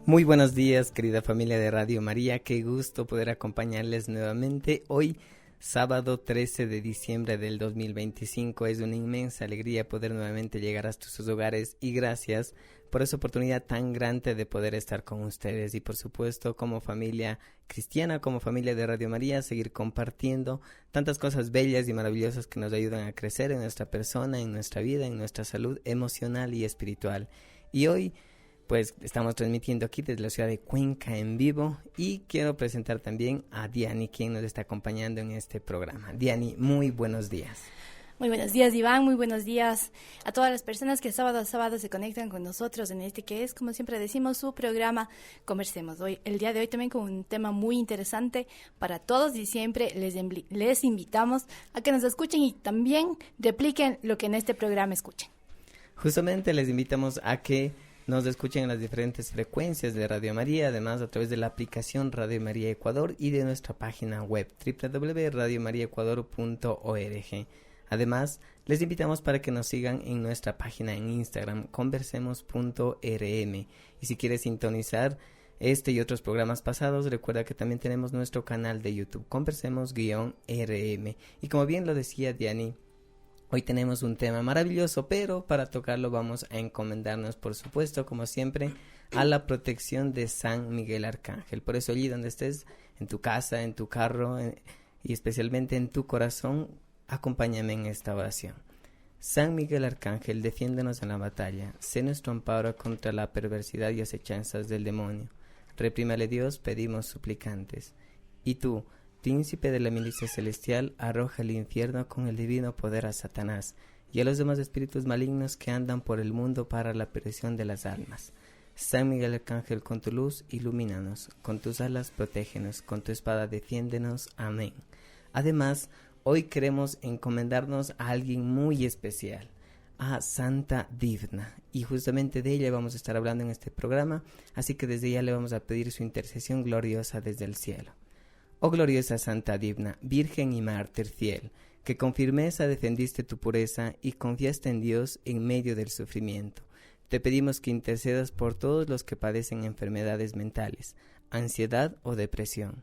Muy buenos días, querida familia de Radio María. Qué gusto poder acompañarles nuevamente hoy, sábado 13 de diciembre del 2025. Es una inmensa alegría poder nuevamente llegar hasta sus hogares y gracias por esa oportunidad tan grande de poder estar con ustedes y por supuesto como familia cristiana, como familia de Radio María, seguir compartiendo tantas cosas bellas y maravillosas que nos ayudan a crecer en nuestra persona, en nuestra vida, en nuestra salud emocional y espiritual. Y hoy pues estamos transmitiendo aquí desde la ciudad de Cuenca en vivo y quiero presentar también a Diani, quien nos está acompañando en este programa. Diani, muy buenos días. Muy buenos días, Iván, muy buenos días a todas las personas que sábado a sábado se conectan con nosotros en este que es, como siempre decimos, su programa Conversemos. El día de hoy también con un tema muy interesante para todos y siempre les invitamos a que nos escuchen y también repliquen lo que en este programa escuchen. Justamente les invitamos a que nos escuchen en las diferentes frecuencias de Radio María, además a través de la aplicación Radio María Ecuador y de nuestra página web www.radiomariaecuador.org. Además, les invitamos para que nos sigan en nuestra página en Instagram, conversemos.rm. Y si quieres sintonizar este y otros programas pasados, recuerda que también tenemos nuestro canal de YouTube, Conversemos-RM. Y como bien lo decía Diani, hoy tenemos un tema maravilloso, pero para tocarlo vamos a encomendarnos, por supuesto, como siempre, a la protección de San Miguel Arcángel. Por eso allí donde estés, en tu casa, en tu carro y especialmente en tu corazón, acompáñame en esta oración. San Miguel Arcángel, defiéndenos en la batalla, sé nuestro amparo contra la perversidad y acechanzas del demonio. Reprímale Dios, pedimos suplicantes. Y tú, Príncipe de la milicia celestial, arroja al infierno con el divino poder a Satanás y a los demás espíritus malignos que andan por el mundo para la perdición de las almas. San Miguel Arcángel, con tu luz, ilumínanos, con tus alas, protégenos, con tu espada, defiéndenos. Amén. Además, hoy queremos encomendarnos a alguien muy especial, a Santa Divna, y justamente de ella vamos a estar hablando en este programa, así que desde ya le vamos a pedir su intercesión gloriosa desde el cielo. Oh gloriosa Santa Divna, Virgen y mártir fiel, que con firmeza defendiste tu pureza y confiaste en Dios en medio del sufrimiento. Te pedimos que intercedas por todos los que padecen enfermedades mentales, ansiedad o depresión.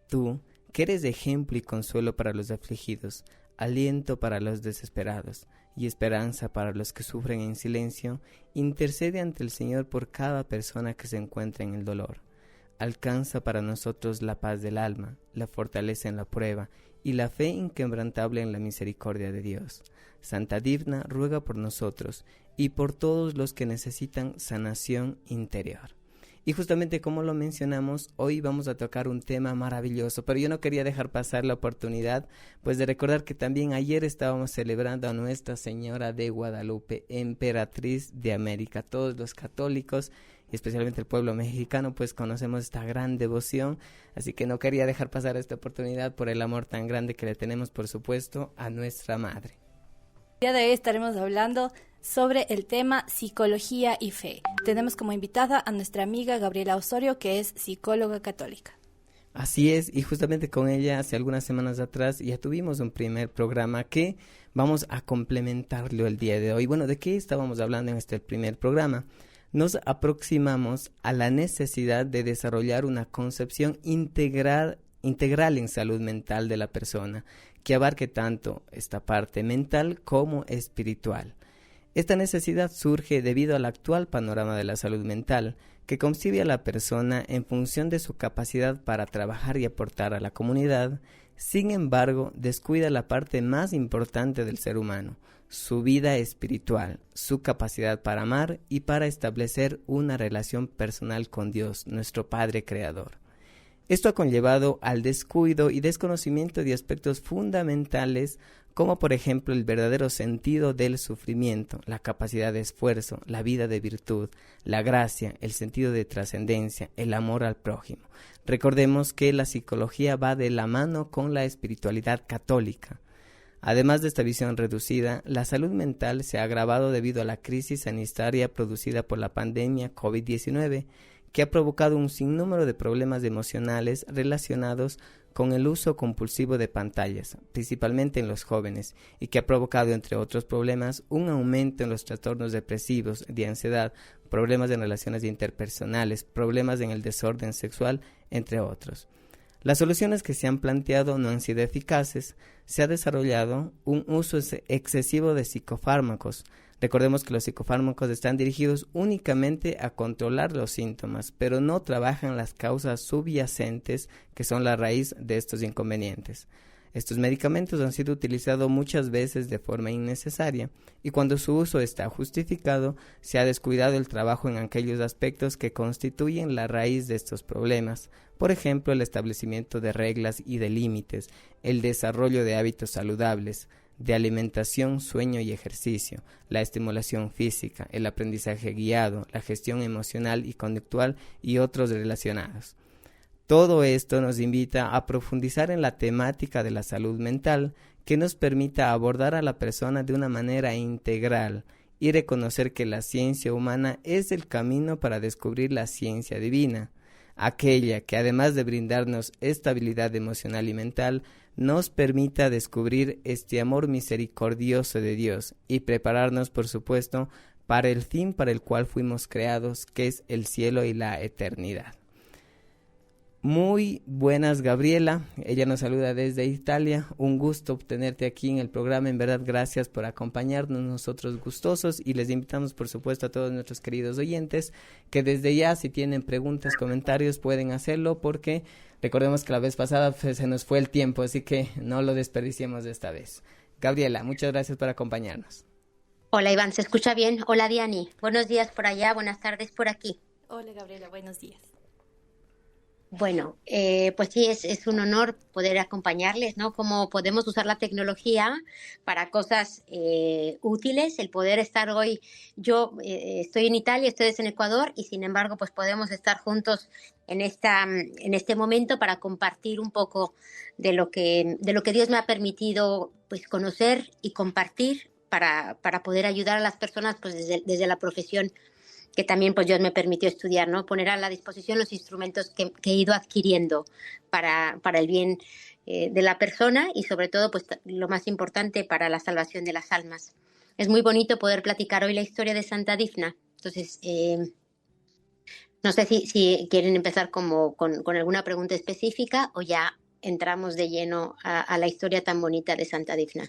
Tú, que eres ejemplo y consuelo para los afligidos, aliento para los desesperados y esperanza para los que sufren en silencio, intercede ante el Señor por cada persona que se encuentra en el dolor. Alcanza para nosotros la paz del alma, la fortaleza en la prueba y la fe inquebrantable en la misericordia de Dios. Santa Divna, ruega por nosotros y por todos los que necesitan sanación interior. Y justamente como lo mencionamos, hoy vamos a tocar un tema maravilloso, pero yo no quería dejar pasar la oportunidad, pues de recordar que también ayer estábamos celebrando a Nuestra Señora de Guadalupe, Emperatriz de América. Todos los católicos, y especialmente el pueblo mexicano, pues conocemos esta gran devoción, así que no quería dejar pasar esta oportunidad por el amor tan grande que le tenemos, por supuesto, a nuestra Madre. El día de hoy estaremos hablando sobre el tema psicología y fe. Tenemos como invitada a nuestra amiga Gabriela Osorio, que es psicóloga católica. Así es, y justamente con ella hace algunas semanas atrás ya tuvimos un primer programa que vamos a complementarlo el día de hoy. Bueno, ¿de qué estábamos hablando en este primer programa? Nos aproximamos a la necesidad de desarrollar una concepción integral en salud mental de la persona, que abarque tanto esta parte mental como espiritual. Esta necesidad surge debido al actual panorama de la salud mental, que concibe a la persona en función de su capacidad para trabajar y aportar a la comunidad. Sin embargo, descuida la parte más importante del ser humano, su vida espiritual, su capacidad para amar y para establecer una relación personal con Dios, nuestro Padre Creador. Esto ha conllevado al descuido y desconocimiento de aspectos fundamentales como por ejemplo el verdadero sentido del sufrimiento, la capacidad de esfuerzo, la vida de virtud, la gracia, el sentido de trascendencia, el amor al prójimo. Recordemos que la psicología va de la mano con la espiritualidad católica. Además de esta visión reducida, la salud mental se ha agravado debido a la crisis sanitaria producida por la pandemia COVID-19, que ha provocado un sinnúmero de problemas emocionales relacionados con el uso compulsivo de pantallas, principalmente en los jóvenes, y que ha provocado, entre otros problemas, un aumento en los trastornos depresivos, de ansiedad, problemas en relaciones interpersonales, problemas en el desorden sexual, entre otros. Las soluciones que se han planteado no han sido eficaces. Se ha desarrollado un uso excesivo de psicofármacos. Recordemos que los psicofármacos están dirigidos únicamente a controlar los síntomas, pero no trabajan las causas subyacentes que son la raíz de estos inconvenientes. Estos medicamentos han sido utilizados muchas veces de forma innecesaria y cuando su uso está justificado, se ha descuidado el trabajo en aquellos aspectos que constituyen la raíz de estos problemas. Por ejemplo, el establecimiento de reglas y de límites, el desarrollo de hábitos saludables, de alimentación, sueño y ejercicio, la estimulación física, el aprendizaje guiado, la gestión emocional y conductual y otros relacionados. Todo esto nos invita a profundizar en la temática de la salud mental que nos permita abordar a la persona de una manera integral y reconocer que la ciencia humana es el camino para descubrir la ciencia divina, aquella que además de brindarnos estabilidad emocional y mental, nos permita descubrir este amor misericordioso de Dios y prepararnos, por supuesto, para el fin para el cual fuimos creados, que es el cielo y la eternidad. Muy buenas, Gabriela. Ella nos saluda desde Italia. Un gusto tenerte aquí en el programa. En verdad, gracias por acompañarnos, nosotros gustosos. Y les invitamos, por supuesto, a todos nuestros queridos oyentes que desde ya, si tienen preguntas, comentarios, pueden hacerlo porque recordemos que la vez pasada se nos fue el tiempo, así que no lo desperdiciemos esta vez. Gabriela, muchas gracias por acompañarnos. Hola, Iván, ¿se escucha bien? Hola, Diani. Buenos días por allá, buenas tardes por aquí. Hola, Gabriela, buenos días. Bueno, pues sí, es un honor poder acompañarles, ¿no? Cómo podemos usar la tecnología para cosas útiles, el poder estar hoy, yo estoy en Italia, ustedes en Ecuador, y sin embargo, pues podemos estar juntos en este momento para compartir un poco de lo que Dios me ha permitido, pues, conocer y compartir para poder ayudar a las personas, pues, desde la profesión que también pues Dios me permitió estudiar, ¿no? Poner a la disposición los instrumentos que he ido adquiriendo para el bien de la persona y sobre todo, pues lo más importante, para la salvación de las almas. Es muy bonito poder platicar hoy la historia de Santa Difna. Entonces, no sé si quieren empezar con alguna pregunta específica o ya entramos de lleno a la historia tan bonita de Santa Difna.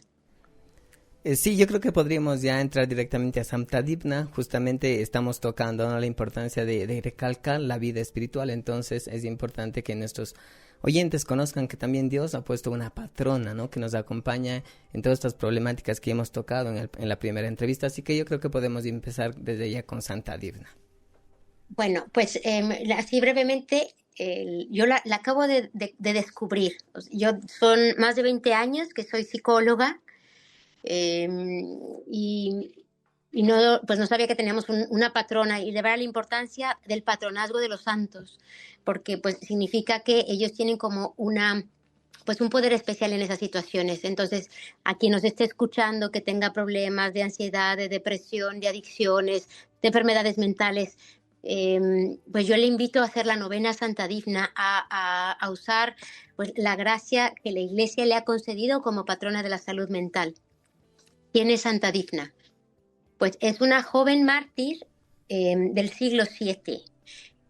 Sí, yo creo que podríamos ya entrar directamente a Santa Difna. Justamente estamos tocando, ¿no?, la importancia de recalcar la vida espiritual. Entonces es importante que nuestros oyentes conozcan que también Dios ha puesto una patrona, ¿no?, que nos acompaña en todas estas problemáticas que hemos tocado en la primera entrevista. Así que yo creo que podemos empezar desde ya con Santa Difna. Bueno, pues así brevemente, yo la acabo de descubrir. Yo son más de 20 años que soy psicóloga. Y no, pues no sabía que teníamos una patrona, y de verdad la importancia del patronazgo de los santos, porque pues significa que ellos tienen como pues un poder especial en esas situaciones. Entonces, a quien nos esté escuchando que tenga problemas de ansiedad, de depresión, de adicciones, de enfermedades mentales, pues yo le invito a hacer la novena Santa Difna, a usar pues la gracia que la Iglesia le ha concedido como patrona de la salud mental. ¿Quién es Santa Difna? Pues es una joven mártir del siglo VII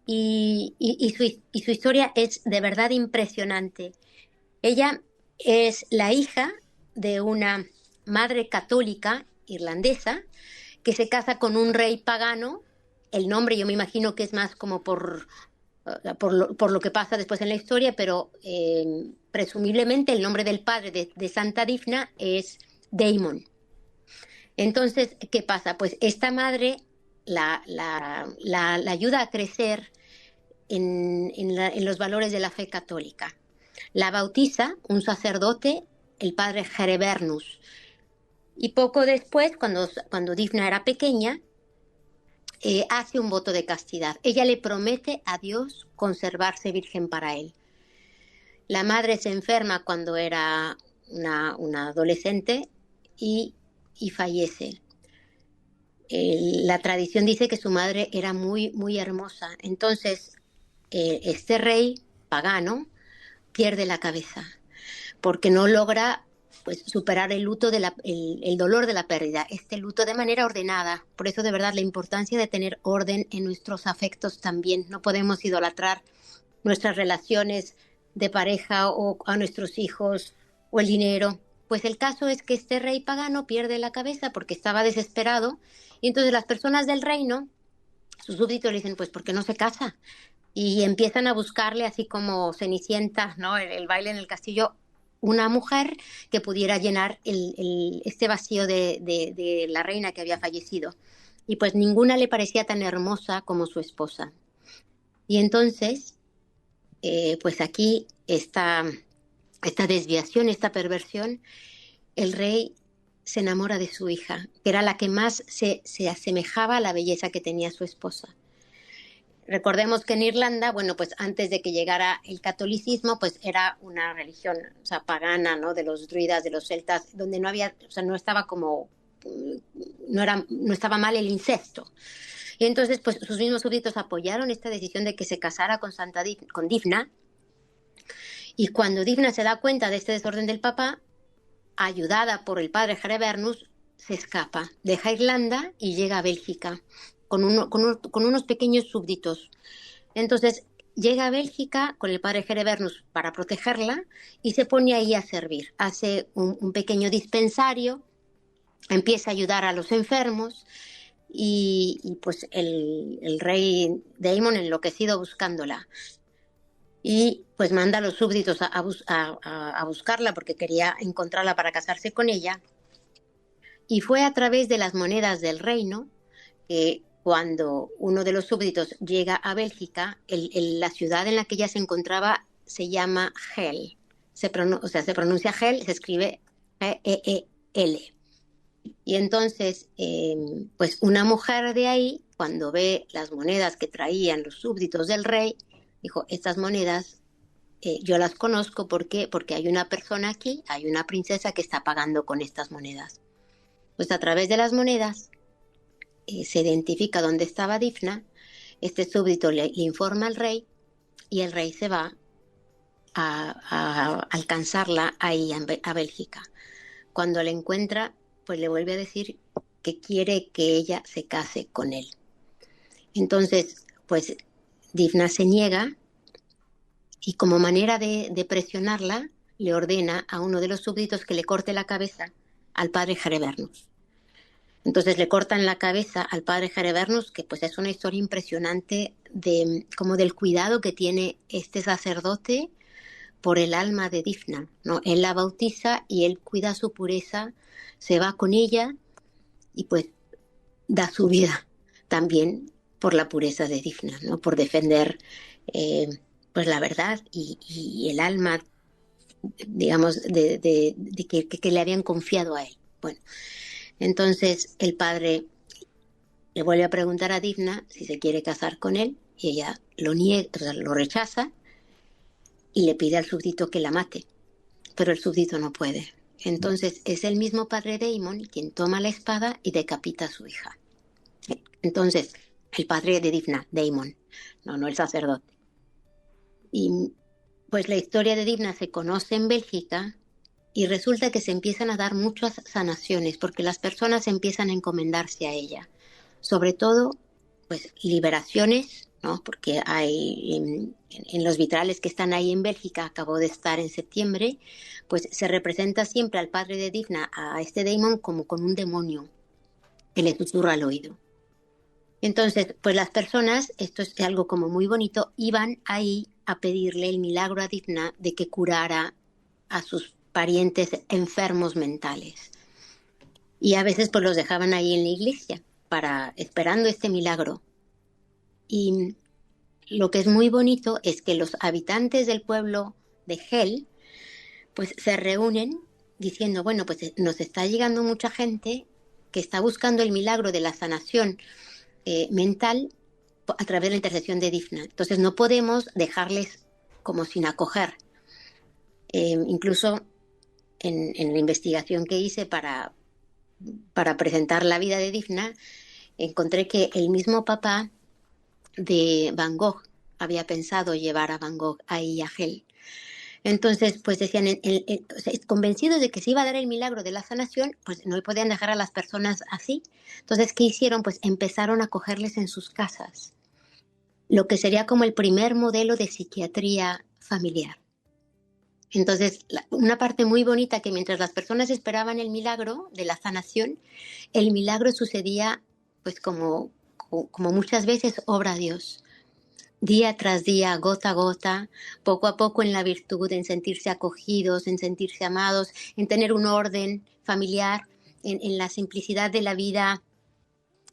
y su historia es de verdad impresionante. Ella es la hija de una madre católica irlandesa que se casa con un rey pagano. El nombre yo me imagino que es más como por lo que pasa después en la historia, pero presumiblemente el nombre del padre de Santa Difna es Daemon. Entonces, ¿qué pasa? Pues esta madre la ayuda a crecer en los valores de la fe católica. La bautiza un sacerdote, el padre Jerebernus. Y poco después, cuando Difna era pequeña, hace un voto de castidad. Ella le promete a Dios conservarse virgen para él. La madre se enferma cuando era una adolescente y fallece. La tradición dice que su madre era muy, muy hermosa. Entonces, este rey pagano pierde la cabeza, porque no logra pues superar el luto el dolor de la pérdida, este luto de manera ordenada. Por eso de verdad la importancia de tener orden en nuestros afectos también. No podemos idolatrar nuestras relaciones de pareja o a nuestros hijos o el dinero. Pues el caso es que este rey pagano pierde la cabeza porque estaba desesperado, y entonces las personas del reino, sus súbditos, le dicen, pues ¿por qué no se casa? Y empiezan a buscarle, así como Cenicienta, ¿no? El baile en el castillo, una mujer que pudiera llenar este vacío de la reina que había fallecido. Y pues ninguna le parecía tan hermosa como su esposa. Y entonces, pues aquí esta desviación, esta perversión, el rey se enamora de su hija, que era la que más se asemejaba a la belleza que tenía su esposa. Recordemos que en Irlanda, bueno, pues antes de que llegara el catolicismo, pues era una religión, o sea, pagana, ¿no? De los druidas, de los celtas, donde no había, o sea, no estaba como, no estaba mal el incesto. Y entonces, pues sus mismos súbditos apoyaron esta decisión de que se casara con Difna. Y cuando Difna se da cuenta de este desorden del papá, ayudada por el padre Herebernus, se escapa, deja Irlanda y llega a Bélgica con unos pequeños súbditos. Entonces llega a Bélgica con el padre Herebernus para protegerla y se pone ahí a servir. Hace un pequeño dispensario, empieza a ayudar a los enfermos y pues el rey Daemon enloquecido buscándola. Y pues manda a los súbditos a buscarla porque quería encontrarla para casarse con ella. Y fue a través de las monedas del reino que cuando uno de los súbditos llega a Bélgica, la ciudad en la que ella se encontraba se llama Hel. Se pronuncia Hel, se escribe G-E-E-L. Y entonces, pues una mujer de ahí, cuando ve las monedas que traían los súbditos del rey, dijo, estas monedas yo las conozco. ¿Por qué? Porque hay una persona aquí, hay una princesa que está pagando con estas monedas. Pues a través de las monedas se identifica dónde estaba Difna, este súbdito le informa al rey y el rey se va a alcanzarla ahí a Bélgica. Cuando la encuentra, pues le vuelve a decir que quiere que ella se case con él. Entonces, pues Difna se niega y como manera de presionarla, le ordena a uno de los súbditos que le corte la cabeza al padre Herebernus. Entonces le cortan la cabeza al padre Herebernus, que pues es una historia impresionante como del cuidado que tiene este sacerdote por el alma de Difna, ¿no? Él la bautiza y él cuida su pureza, se va con ella y pues da su vida también por la pureza de Difna, ¿no? Por defender pues la verdad y el alma, digamos, que le habían confiado a él. Bueno, entonces el padre le vuelve a preguntar a Difna si se quiere casar con él y ella lo niega, o sea, lo rechaza y le pide al súbdito que la mate, pero el súbdito no puede. Entonces es el mismo padre Daemon quien toma la espada y decapita a su hija. Entonces el padre de Difna, Daemon, no el sacerdote. Y pues la historia de Difna se conoce en Bélgica y resulta que se empiezan a dar muchas sanaciones porque las personas empiezan a encomendarse a ella. Sobre todo, pues liberaciones, ¿no? Porque hay en los vitrales que están ahí en Bélgica, acabó de estar en septiembre, pues se representa siempre al padre de Difna, a este Daemon, como con un demonio que le susurra al oído. Entonces, pues las personas, esto es algo como muy bonito, iban ahí a pedirle el milagro a Difna de que curara a sus parientes enfermos mentales. Y a veces pues los dejaban ahí en la iglesia esperando este milagro. Y lo que es muy bonito es que los habitantes del pueblo de Hel pues se reúnen diciendo, bueno, pues nos está llegando mucha gente que está buscando el milagro de la sanación mental a través de la intercesión de Difna. Entonces no podemos dejarles como sin acoger. Incluso en la investigación que hice para presentar la vida de Difna, encontré que el mismo papá de Van Gogh había pensado llevar a Van Gogh ahí a Hel. Entonces, pues decían, o sea, convencidos de que se iba a dar el milagro de la sanación, pues no podían dejar a las personas así. Entonces, ¿qué hicieron? Pues empezaron a acogerles en sus casas, lo que sería como el primer modelo de psiquiatría familiar. Entonces, una parte muy bonita que mientras las personas esperaban el milagro de la sanación, el milagro sucedía pues como muchas veces obra de Dios. Día tras día, gota a gota, poco a poco en la virtud, en sentirse acogidos, en sentirse amados, en tener un orden familiar, en la simplicidad de la vida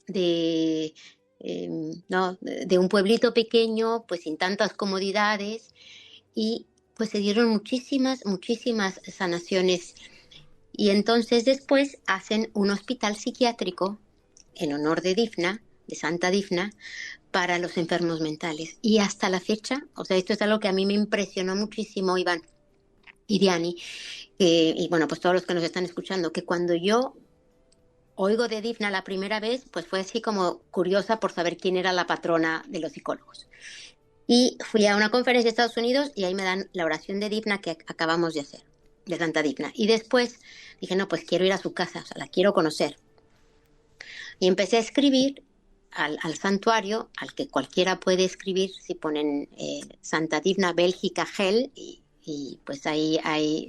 de, ¿no? de un pueblito pequeño, pues sin tantas comodidades, y pues se dieron muchísimas sanaciones. Y entonces después hacen un hospital psiquiátrico en honor de Difna, de Santa Difna, para los enfermos mentales. Y hasta la fecha, o sea, esto es algo que a mí me impresionó muchísimo, Iván y Diani, y bueno, pues todos los que nos están escuchando, que cuando yo oigo de Difna la primera vez, pues fue así como curiosa por saber quién era la patrona de los psicólogos. Y fui a una conferencia de Estados Unidos y ahí me dan la oración de Difna que acabamos de hacer, de Santa Difna. Y después dije, no, pues quiero ir a su casa, o sea, la quiero conocer. Y empecé a escribir al santuario, al que cualquiera puede escribir, si ponen Santa Difna Bélgica Gel, y pues ahí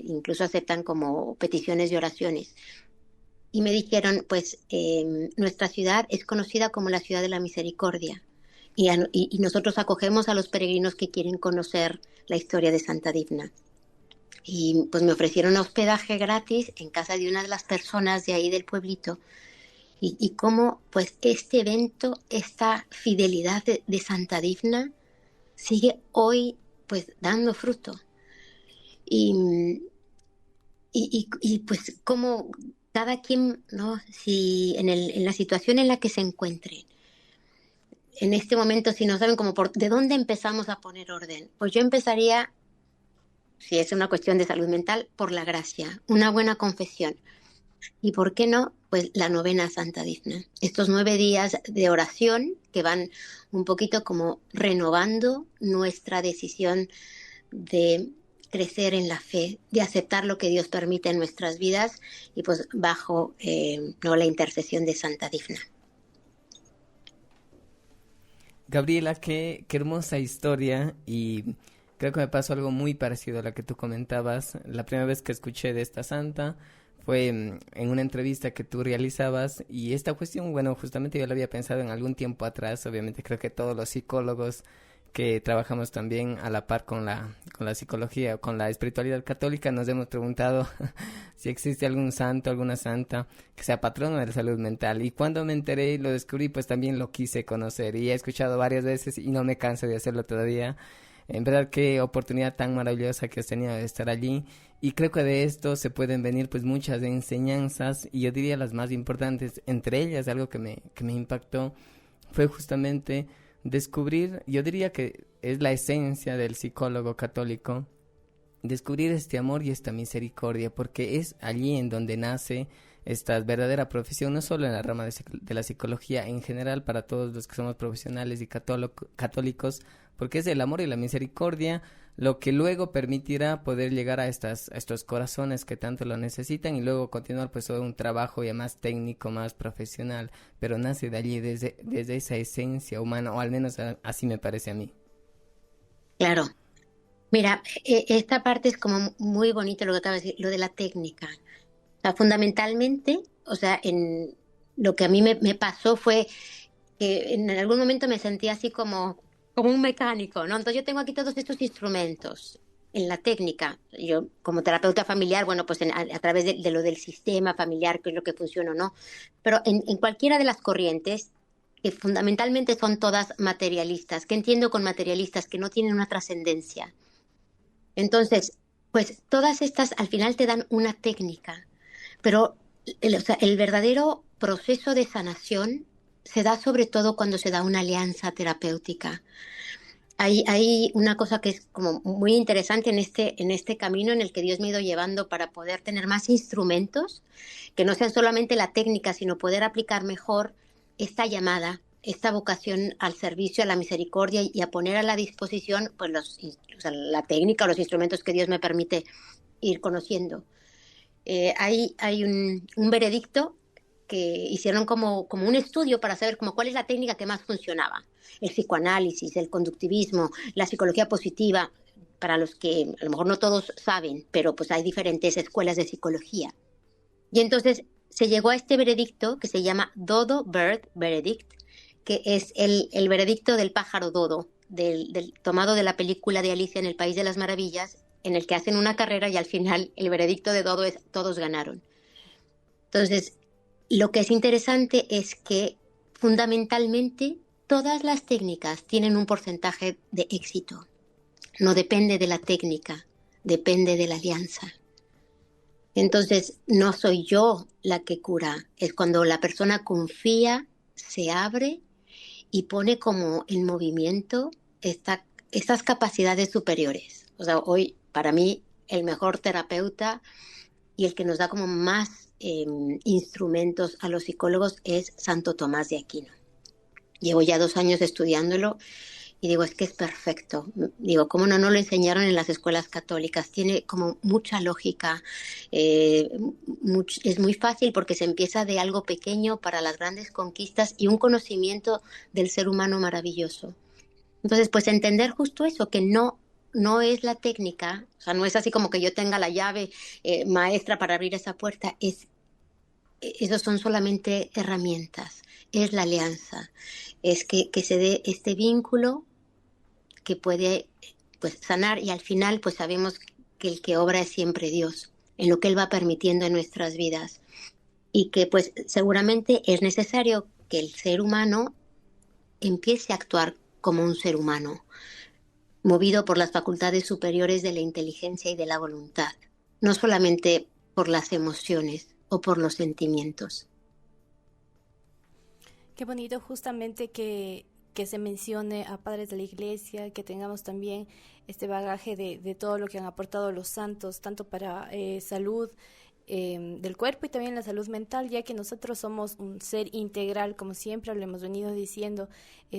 incluso aceptan como peticiones y oraciones. Y me dijeron, pues nuestra ciudad es conocida como la ciudad de la misericordia. Y nosotros acogemos a los peregrinos que quieren conocer la historia de Santa Difna. Y pues me ofrecieron hospedaje gratis en casa de una de las personas de ahí del pueblito. Y cómo pues este evento, esta fidelidad de Santa Difna sigue hoy pues dando fruto. Y pues como cada quien, ¿no? Si en la situación en la que se encuentre, en este momento, si no saben de dónde empezamos a poner orden, pues yo empezaría, si es una cuestión de salud mental, por la gracia, una buena confesión. Y por qué no, pues la novena Santa Difna. Estos 9 días de oración que van un poquito como renovando nuestra decisión de crecer en la fe, de aceptar lo que Dios permite en nuestras vidas y pues bajo no la intercesión de Santa Difna. Gabriela, qué hermosa historia, y creo que me pasó algo muy parecido a la que tú comentabas. La primera vez que escuché de esta santa fue en una entrevista que tú realizabas, y esta cuestión, bueno, justamente yo la había pensado en algún tiempo atrás. Obviamente creo que todos los psicólogos que trabajamos también a la par con la psicología o con la espiritualidad católica nos hemos preguntado si existe algún santo, alguna santa que sea patrona de la salud mental. Y cuando me enteré y lo descubrí, pues también lo quise conocer, y he escuchado varias veces y no me canso de hacerlo todavía. En verdad, qué oportunidad tan maravillosa que has tenido de estar allí, y creo que de esto se pueden venir pues muchas enseñanzas, y yo diría las más importantes. Entre ellas, algo que me impactó fue justamente descubrir, yo diría que es la esencia del psicólogo católico, descubrir este amor y esta misericordia, porque es allí en donde nace esta verdadera profesión, no solo en la rama de la psicología, en general para todos los que somos profesionales y católicos, porque es el amor y la misericordia lo que luego permitirá poder llegar a estos corazones que tanto lo necesitan, y luego continuar pues todo un trabajo ya más técnico, más profesional, pero nace de allí, desde esa esencia humana, o al menos así me parece a mí. Claro. Mira, esta parte es como muy bonito lo que acabas de decir, lo de la técnica. O sea, fundamentalmente, o sea, en lo que a mí me pasó fue que en algún momento me sentía así como un mecánico, ¿no? Entonces yo tengo aquí todos estos instrumentos en la técnica. Yo como terapeuta familiar, bueno, pues a través de lo del sistema familiar, que es lo que funciona o no, pero en cualquiera de las corrientes, que fundamentalmente son todas materialistas. ¿Qué entiendo con materialistas? Que no tienen una trascendencia. Entonces, pues todas estas al final te dan una técnica, pero o sea, el verdadero proceso de sanación se da sobre todo cuando se da una alianza terapéutica. Hay una cosa que es como muy interesante en este camino en el que Dios me ha ido llevando para poder tener más instrumentos, que no sean solamente la técnica, sino poder aplicar mejor esta llamada esta vocación al servicio, a la misericordia y a poner a la disposición pues la técnica o los instrumentos que Dios me permite ir conociendo. Hay un veredicto que hicieron como un estudio para saber como cuál es la técnica que más funcionaba. El psicoanálisis, el conductivismo, la psicología positiva, para los que a lo mejor no todos saben, pero pues hay diferentes escuelas de psicología. Y entonces se llegó a este veredicto que se llama Dodo Bird Verdict, que es el veredicto del pájaro dodo, tomado de la película de Alicia en el País de las Maravillas, en el que hacen una carrera y al final el veredicto de dodo es todos ganaron. Entonces, lo que es interesante es que fundamentalmente todas las técnicas tienen un porcentaje de éxito. No depende de la técnica, depende de la alianza. Entonces, no soy yo la que cura, es cuando la persona confía, se abre y pone como en movimiento estas capacidades superiores. O sea, hoy para mí el mejor terapeuta y el que nos da como más instrumentos a los psicólogos es Santo Tomás de Aquino. Llevo ya 2 años estudiándolo y digo, es que es perfecto. Digo, ¿cómo no lo enseñaron en las escuelas católicas? Tiene como mucha lógica. Es muy fácil porque se empieza de algo pequeño para las grandes conquistas y un conocimiento del ser humano maravilloso. Entonces, pues entender justo eso, que no es la técnica, o sea, no es así como que yo tenga la llave maestra para abrir esa puerta, esos son solamente herramientas, es la alianza, es que se dé este vínculo que puede pues sanar y al final pues sabemos que el que obra es siempre Dios, en lo que Él va permitiendo en nuestras vidas y que pues seguramente es necesario que el ser humano empiece a actuar como un ser humano, movido por las facultades superiores de la inteligencia y de la voluntad, no solamente por las emociones o por los sentimientos. Qué bonito justamente que se mencione a padres de la iglesia, que tengamos también este bagaje de todo lo que han aportado los santos, tanto para salud del cuerpo y también la salud mental, ya que nosotros somos un ser integral, como siempre lo hemos venido diciendo,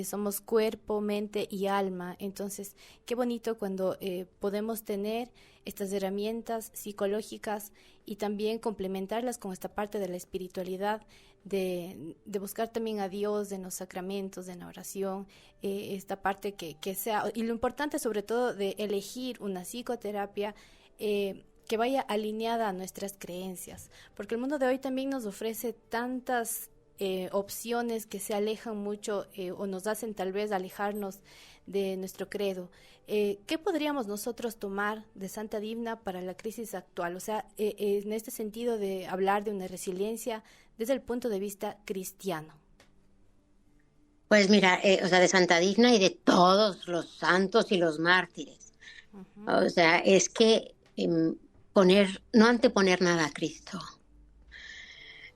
somos cuerpo, mente y alma. Entonces, qué bonito cuando podemos tener estas herramientas psicológicas y también complementarlas con esta parte de la espiritualidad, de buscar también a Dios en los sacramentos, en la oración, esta parte que sea, y lo importante sobre todo de elegir una psicoterapia que vaya alineada a nuestras creencias, porque el mundo de hoy también nos ofrece tantas opciones que se alejan mucho o nos hacen tal vez alejarnos de nuestro credo. ¿Qué podríamos nosotros tomar de Santa Divna para la crisis actual? O sea, en este sentido de hablar de una resiliencia desde el punto de vista cristiano. Pues mira, o sea, de Santa Divna y de todos los santos y los mártires. Uh-huh. O sea, es que no anteponer nada a Cristo.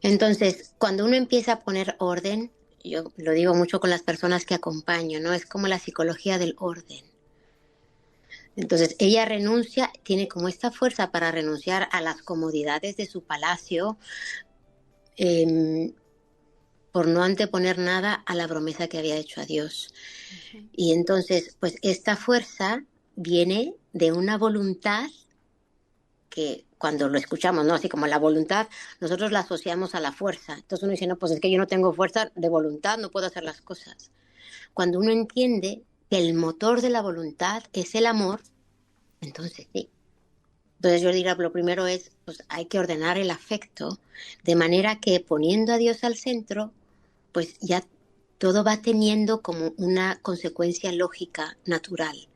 Entonces, cuando uno empieza a poner orden, yo lo digo mucho con las personas que acompaño, ¿no? Es como la psicología del orden. Entonces, ella renuncia, tiene como esta fuerza para renunciar a las comodidades de su palacio, por no anteponer nada a la promesa que había hecho a Dios. Uh-huh. Y entonces, pues esta fuerza viene de una voluntad que cuando lo escuchamos, ¿no? Así como la voluntad, nosotros la asociamos a la fuerza. Entonces uno dice, no, pues es que yo no tengo fuerza de voluntad, no puedo hacer las cosas. Cuando uno entiende que el motor de la voluntad es el amor, entonces sí. Entonces yo diría, lo primero es, pues hay que ordenar el afecto, de manera que poniendo a Dios al centro, pues ya todo va teniendo como una consecuencia lógica, natural.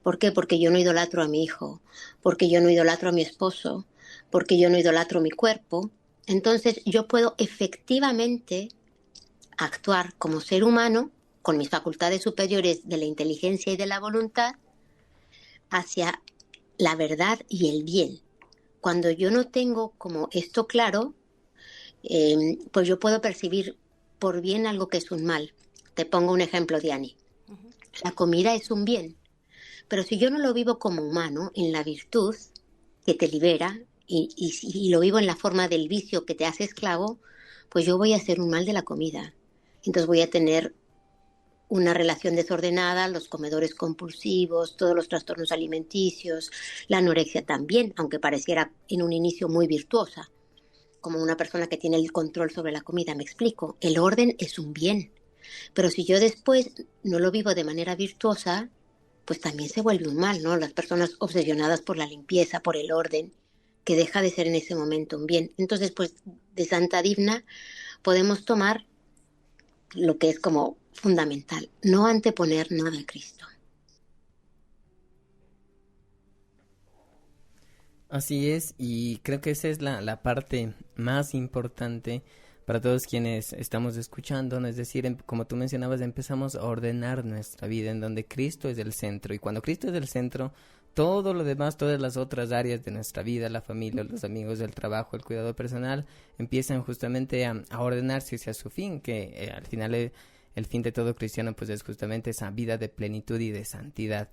¿Por qué? Porque yo no idolatro a mi hijo, porque yo no idolatro a mi esposo, porque yo no idolatro mi cuerpo. Entonces yo puedo efectivamente actuar como ser humano, con mis facultades superiores de la inteligencia y de la voluntad, hacia la verdad y el bien. Cuando yo no tengo como esto claro, pues yo puedo percibir por bien algo que es un mal. Te pongo un ejemplo, Diani. Uh-huh. La comida es un bien. Pero si yo no lo vivo como humano, en la virtud que te libera, y lo vivo en la forma del vicio que te hace esclavo, pues yo voy a hacer un mal de la comida. Entonces voy a tener una relación desordenada, los comedores compulsivos, todos los trastornos alimenticios, la anorexia también, aunque pareciera en un inicio muy virtuosa, como una persona que tiene el control sobre la comida. Me explico, el orden es un bien, pero si yo después no lo vivo de manera virtuosa, pues también se vuelve un mal, ¿no? Las personas obsesionadas por la limpieza, por el orden, que deja de ser en ese momento un bien. Entonces, pues de Santa Divna podemos tomar lo que es como fundamental, no anteponer nada a Cristo. Así es, y creo que esa es la parte más importante para todos quienes estamos escuchando, es decir, como tú mencionabas, empezamos a ordenar nuestra vida en donde Cristo es el centro, y cuando Cristo es el centro, todo lo demás, todas las otras áreas de nuestra vida, la familia, los amigos, el trabajo, el cuidado personal, empiezan justamente a ordenarse hacia su fin, que al final el fin de todo cristiano pues es justamente esa vida de plenitud y de santidad.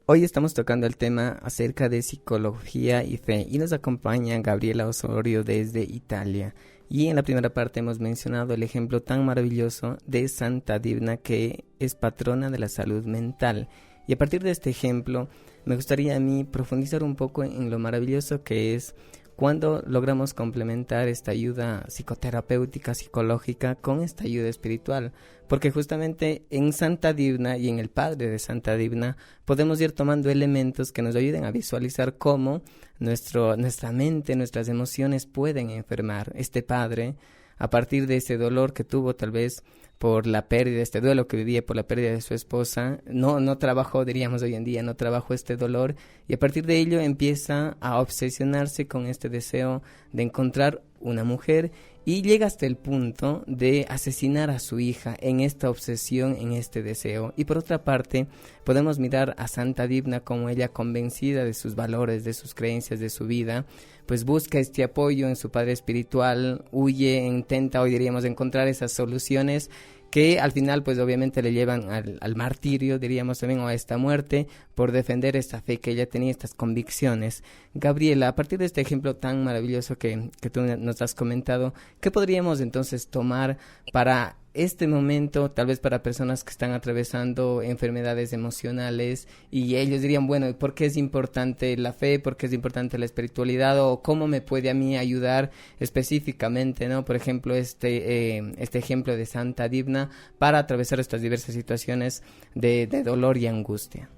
Hoy estamos tocando el tema acerca de psicología y fe y nos acompaña Gabriela Osorio desde Italia. Y en la primera parte hemos mencionado el ejemplo tan maravilloso de Santa Divna, que es patrona de la salud mental. Y a partir de este ejemplo me gustaría a mí profundizar un poco en lo maravilloso que es cuando logramos complementar esta ayuda psicoterapéutica, psicológica con esta ayuda espiritual, porque justamente en Santa Divna y en el Padre de Santa Divna podemos ir tomando elementos que nos ayuden a visualizar cómo nuestra mente, nuestras emociones pueden enfermar. Este Padre, a partir de ese dolor que tuvo tal vez por la pérdida, este duelo que vivía por la pérdida de su esposa, no trabajó, diríamos hoy en día, no trabajó este dolor, y a partir de ello empieza a obsesionarse con este deseo de encontrar una mujer, y llega hasta el punto de asesinar a su hija en esta obsesión, en este deseo. Y por otra parte, podemos mirar a Santa Divna como ella, convencida de sus valores, de sus creencias, de su vida, pues busca este apoyo en su padre espiritual, huye, intenta, hoy diríamos, encontrar esas soluciones que al final pues obviamente le llevan al martirio, diríamos también, o a esta muerte, por defender esta fe que ella tenía, estas convicciones. Gabriela, a partir de este ejemplo tan maravilloso que tú nos has comentado, ¿qué podríamos entonces tomar para este momento, tal vez para personas que están atravesando enfermedades emocionales, y ellos dirían, bueno, ¿por qué es importante la fe? ¿Por qué es importante la espiritualidad? ¿O cómo me puede a mí ayudar específicamente, ¿no? Por ejemplo, este ejemplo de Santa Divna para atravesar estas diversas situaciones de dolor y angustia.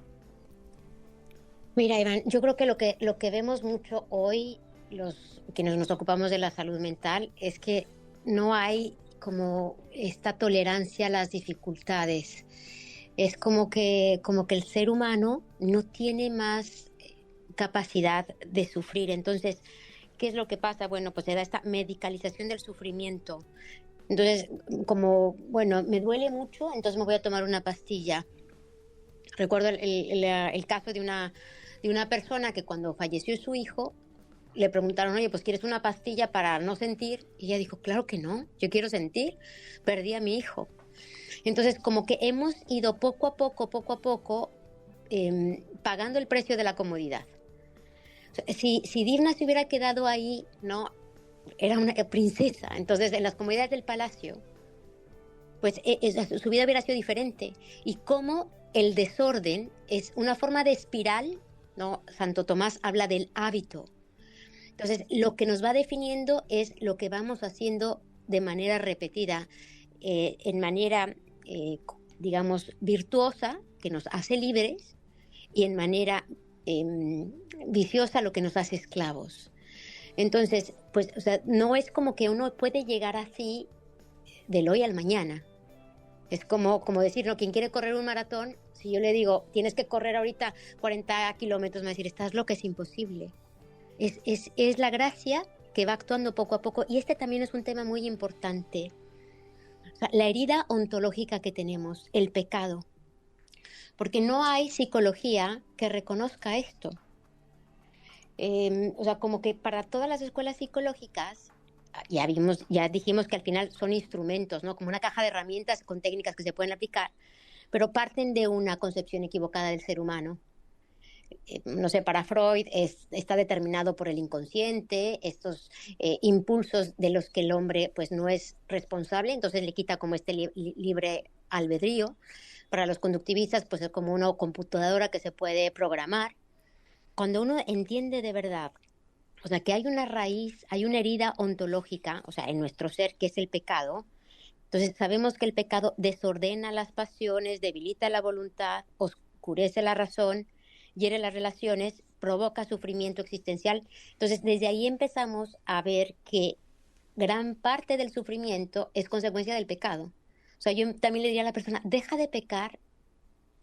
Mira, Iván, yo creo que lo que vemos mucho hoy, los quienes nos ocupamos de la salud mental, es que no hay como esta tolerancia a las dificultades. Es como que el ser humano no tiene más capacidad de sufrir. Entonces, ¿qué es lo que pasa? Bueno, pues se da esta medicalización del sufrimiento. Entonces, como, bueno, me duele mucho, entonces me voy a tomar una pastilla. Recuerdo el caso de una persona que cuando falleció su hijo, le preguntaron, oye, pues ¿quieres una pastilla para no sentir? Y ella dijo, claro que no, yo quiero sentir, perdí a mi hijo. Entonces, como que hemos ido poco a poco, pagando el precio de la comodidad. O sea, si Divna se hubiera quedado ahí, no, era una princesa, entonces en las comodidades del palacio, pues su vida hubiera sido diferente. Y como el desorden es una forma de espiral, ¿no? Santo Tomás habla del hábito. Entonces, lo que nos va definiendo es lo que vamos haciendo de manera repetida, en manera, digamos, virtuosa, que nos hace libres, y en manera viciosa, lo que nos hace esclavos. Entonces, pues, o sea, no es como que uno puede llegar así del hoy al mañana. Es como decir, ¿no? Quien quiere correr un maratón, si yo le digo, tienes que correr ahorita 40 kilómetros, me va a decir, estás loca, es imposible. Es la gracia que va actuando poco a poco, y este también es un tema muy importante. O sea, la herida ontológica que tenemos, el pecado, porque no hay psicología que reconozca esto. O sea, como que para todas las escuelas psicológicas, ya dijimos que al final son instrumentos, ¿no? Como una caja de herramientas con técnicas que se pueden aplicar, pero parten de una concepción equivocada del ser humano. No sé, para Freud está determinado por el inconsciente, estos impulsos de los que el hombre pues no es responsable, entonces le quita como este libre albedrío. Para los conductivistas, pues es como una computadora que se puede programar. Cuando uno entiende de verdad, o sea, que hay una raíz, hay una herida ontológica, o sea, en nuestro ser, que es el pecado. Entonces sabemos que el pecado desordena las pasiones, debilita la voluntad, oscurece la razón, hiere las relaciones, provoca sufrimiento existencial. Entonces desde ahí empezamos a ver que gran parte del sufrimiento es consecuencia del pecado. O sea, yo también le diría a la persona, deja de pecar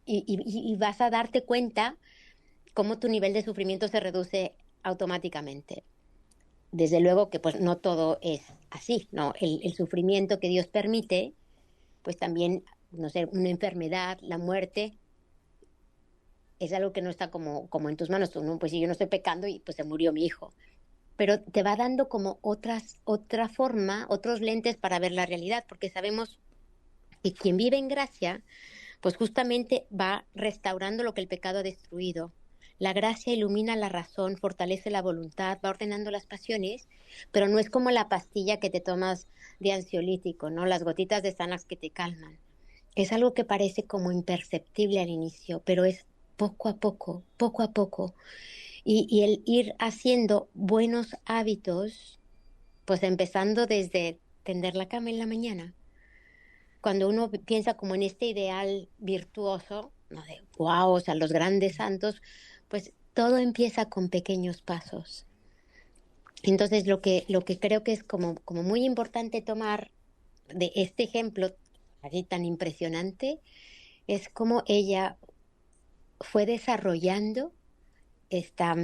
y vas a darte cuenta cómo tu nivel de sufrimiento se reduce automáticamente. Desde luego que pues no todo es así, ¿no? El sufrimiento que Dios permite, pues también, no sé, una enfermedad, la muerte, es algo que no está como en tus manos. Tú, ¿no? Pues si yo no estoy pecando y pues se murió mi hijo. Pero te va dando como otra forma, otros lentes para ver la realidad, porque sabemos que quien vive en gracia, pues justamente va restaurando lo que el pecado ha destruido. La gracia ilumina la razón, fortalece la voluntad, va ordenando las pasiones, pero no es como la pastilla que te tomas de ansiolítico, ¿no? Las gotitas de Xanax que te calman. Es algo que parece como imperceptible al inicio, pero es poco a poco, poco a poco. Y el ir haciendo buenos hábitos, pues empezando desde tender la cama en la mañana. Cuando uno piensa como en este ideal virtuoso, ¿no? De wow, o sea, los grandes santos, pues todo empieza con pequeños pasos. Entonces lo que creo que es como muy importante tomar de este ejemplo así tan impresionante es cómo ella fue desarrollando esta,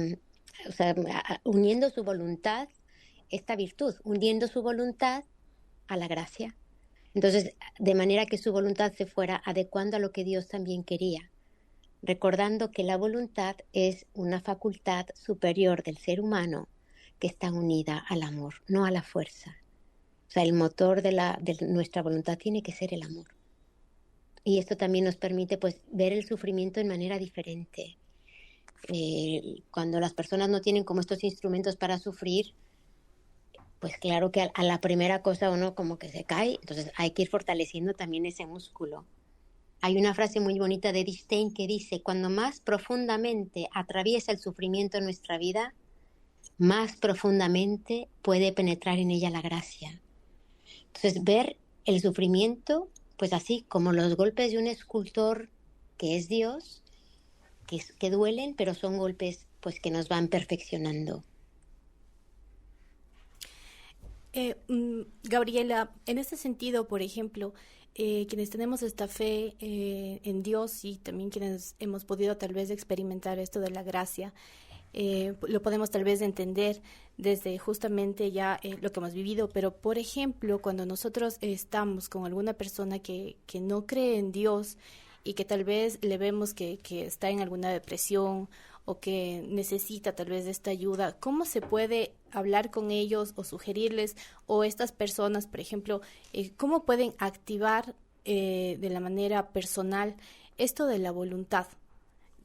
o sea, uniendo su voluntad, esta virtud, uniendo su voluntad a la gracia. Entonces, de manera que su voluntad se fuera adecuando a lo que Dios también quería, recordando que la voluntad es una facultad superior del ser humano que está unida al amor, no a la fuerza. O sea, el motor de nuestra voluntad tiene que ser el amor. Y esto también nos permite pues ver el sufrimiento de manera diferente. Cuando las personas no tienen como estos instrumentos para sufrir, pues claro que a la primera cosa uno como que se cae, entonces hay que ir fortaleciendo también ese músculo. Hay una frase muy bonita de Edith Stein que dice, cuando más profundamente atraviesa el sufrimiento en nuestra vida, más profundamente puede penetrar en ella la gracia. Entonces ver el sufrimiento, pues así como los golpes de un escultor que es Dios, que duelen, pero son golpes pues que nos van perfeccionando. Gabriela, en este sentido, por ejemplo, quienes tenemos esta fe en Dios y también quienes hemos podido tal vez experimentar esto de la gracia, lo podemos tal vez entender desde justamente ya lo que hemos vivido, pero por ejemplo, cuando nosotros estamos con alguna persona que no cree en Dios y que tal vez le vemos que está en alguna depresión o que necesita tal vez de esta ayuda, ¿cómo se puede hablar con ellos o sugerirles, o estas personas, por ejemplo, cómo pueden activar de la manera personal esto de la voluntad?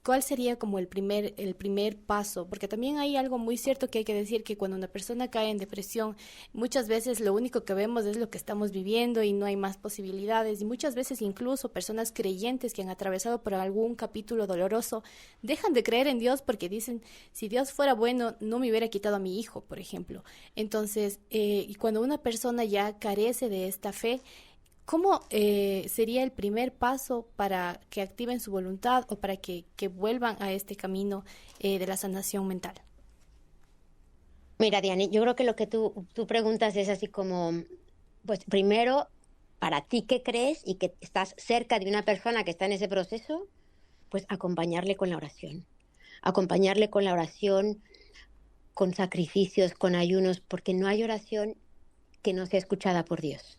¿Cuál sería como el primer paso? Porque también hay algo muy cierto que hay que decir, que cuando una persona cae en depresión, muchas veces lo único que vemos es lo que estamos viviendo y no hay más posibilidades. Y muchas veces incluso personas creyentes que han atravesado por algún capítulo doloroso dejan de creer en Dios porque dicen, si Dios fuera bueno, no me hubiera quitado a mi hijo, por ejemplo. Entonces, y cuando una persona ya carece de esta fe, ¿cómo sería el primer paso para que activen su voluntad o para que vuelvan a este camino de la sanación mental? Mira, Diane, yo creo que lo que tú preguntas es así como, pues primero, para ti que crees y que estás cerca de una persona que está en ese proceso, pues acompañarle con la oración. Acompañarle con la oración, con sacrificios, con ayunos, porque no hay oración que no sea escuchada por Dios.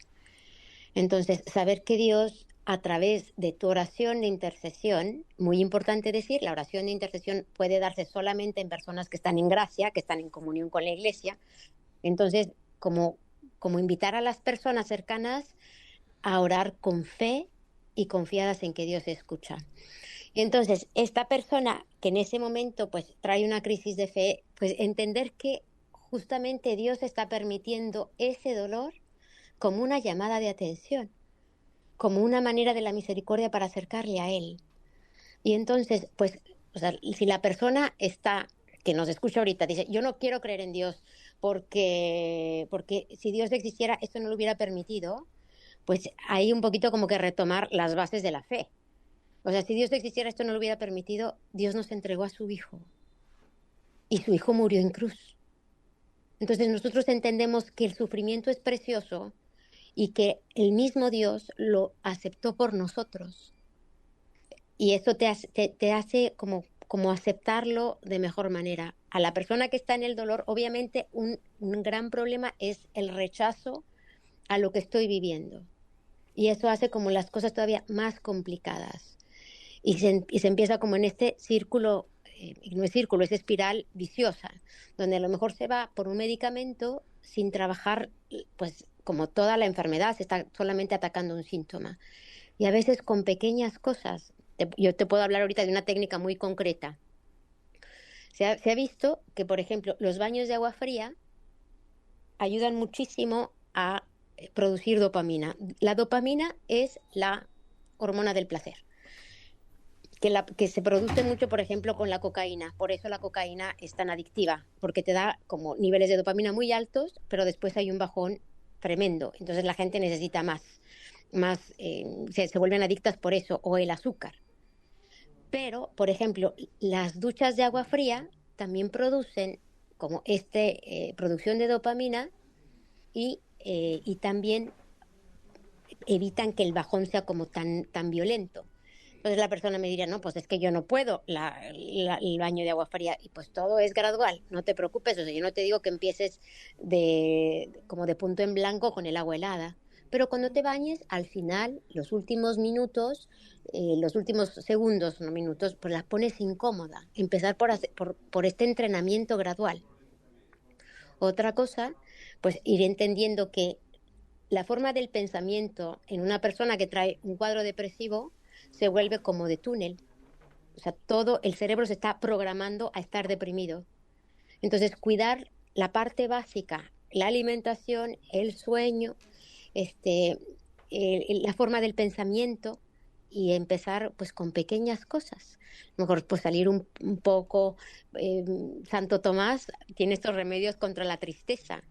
Entonces, saber que Dios, a través de tu oración de intercesión, muy importante decir, la oración de intercesión puede darse solamente en personas que están en gracia, que están en comunión con la iglesia. Entonces, como invitar a las personas cercanas a orar con fe y confiadas en que Dios escucha. Entonces, esta persona que en ese momento pues trae una crisis de fe, pues entender que justamente Dios está permitiendo ese dolor como una llamada de atención. como una manera de la misericordia para acercarle a Él. Y entonces, pues, o sea, si la persona está, que nos escucha ahorita, dice, yo no quiero creer en Dios porque si Dios existiera, esto no lo hubiera permitido, pues hay un poquito como que retomar las bases de la fe. O sea, si Dios existiera, esto no lo hubiera permitido, Dios nos entregó a su Hijo. Y su Hijo murió en cruz. Entonces nosotros entendemos que el sufrimiento es precioso y que el mismo Dios lo aceptó por nosotros. Y eso te hace como aceptarlo de mejor manera. A la persona que está en el dolor, obviamente un gran problema es el rechazo a lo que estoy viviendo. Y eso hace como las cosas todavía más complicadas. Y se empieza como en este círculo, no es círculo, es espiral viciosa, donde a lo mejor se va por un medicamento sin trabajar, pues como toda la enfermedad, se está solamente atacando un síntoma. Y a veces con pequeñas cosas. Yo te puedo hablar ahorita de una técnica muy concreta. Se ha visto que, por ejemplo, los baños de agua fría ayudan muchísimo a producir dopamina. La dopamina es la hormona del placer, que se produce mucho, por ejemplo, con la cocaína. Por eso la cocaína es tan adictiva, porque te da como niveles de dopamina muy altos, pero después hay un bajón tremendo. Entonces la gente necesita más se vuelven adictas por eso, o el azúcar. Pero, por ejemplo, las duchas de agua fría también producen como producción de dopamina y también evitan que el bajón sea como tan violento. Entonces la persona me diría, no, pues es que yo no puedo el baño de agua fría. Y pues todo es gradual, no te preocupes. O sea, yo no te digo que empieces como de punto en blanco con el agua helada. Pero cuando te bañes, al final, los últimos minutos, los últimos segundos, no minutos, pues las pones incómoda. Empezar por este entrenamiento gradual. Otra cosa, pues ir entendiendo que la forma del pensamiento en una persona que trae un cuadro depresivo se vuelve como de túnel. O sea, todo el cerebro se está programando a estar deprimido. Entonces, cuidar la parte básica, la alimentación, el sueño, la forma del pensamiento, y empezar pues con pequeñas cosas. A lo mejor pues salir un poco. Santo Tomás tiene estos remedios contra la tristeza.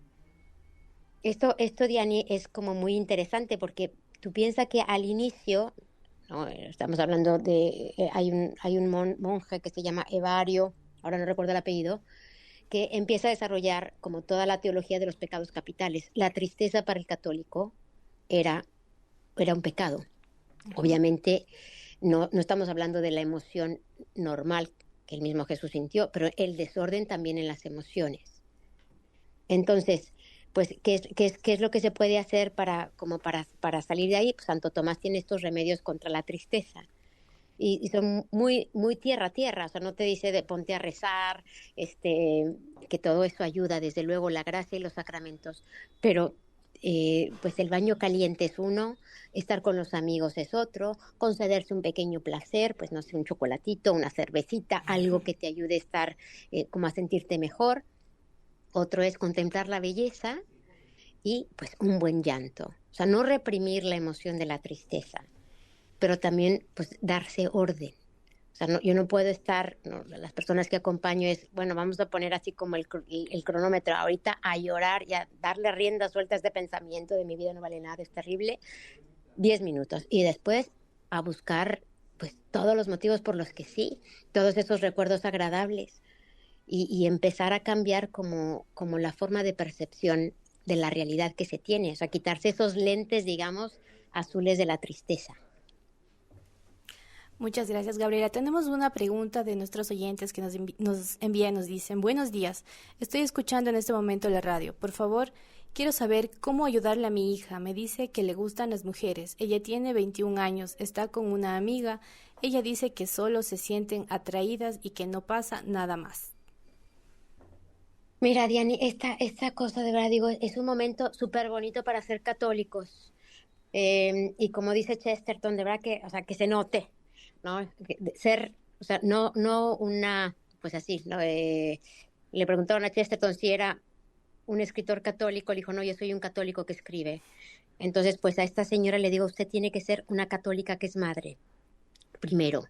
Esto, Diani, es como muy interesante porque tú piensas que al inicio, ¿no? Estamos hablando de, hay un monje que se llama Evario, ahora no recuerdo el apellido, que empieza a desarrollar como toda la teología de los pecados capitales. La tristeza para el católico era un pecado. Obviamente no estamos hablando de la emoción normal que el mismo Jesús sintió, pero el desorden también en las emociones. Entonces, pues, ¿qué es lo que se puede hacer para salir de ahí? Pues Santo Tomás tiene estos remedios contra la tristeza. Y son muy, muy tierra, o sea, no te dice de ponte a rezar, que todo eso ayuda, desde luego la gracia y los sacramentos, pero pues el baño caliente es uno, estar con los amigos es otro, concederse un pequeño placer, pues no sé, un chocolatito, una cervecita, algo que te ayude a estar como a sentirte mejor. Otro es contemplar la belleza y pues un buen llanto. O sea, no reprimir la emoción de la tristeza, pero también pues darse orden. O sea, yo no puedo estar, no, las personas que acompaño es, bueno, vamos a poner así como el cronómetro ahorita a llorar y a darle riendas sueltas de pensamiento de mi vida no vale nada, es terrible, 10 minutos. Y después a buscar pues todos los motivos por los que sí, todos esos recuerdos agradables y empezar a cambiar como la forma de percepción de la realidad que se tiene. O sea, quitarse esos lentes, digamos, azules de la tristeza. Muchas gracias, Gabriela. Tenemos una pregunta de nuestros oyentes que nos envían, nos dicen: buenos días, estoy escuchando en este momento la radio. Por favor, quiero saber cómo ayudarle a mi hija. Me dice que le gustan las mujeres. Ella tiene 21 años, está con una amiga. Ella dice que solo se sienten atraídas y que no pasa nada más. Mira, Diani, esta cosa de verdad digo, es un momento súper bonito para ser católicos. Y como dice Chesterton, de verdad o sea, que se note, ¿no? Ser, o sea, no una, pues así, ¿no? Le preguntaron a Chesterton si era un escritor católico, le dijo, no, yo soy un católico que escribe. Entonces, pues a esta señora le digo, usted tiene que ser una católica que es madre, primero.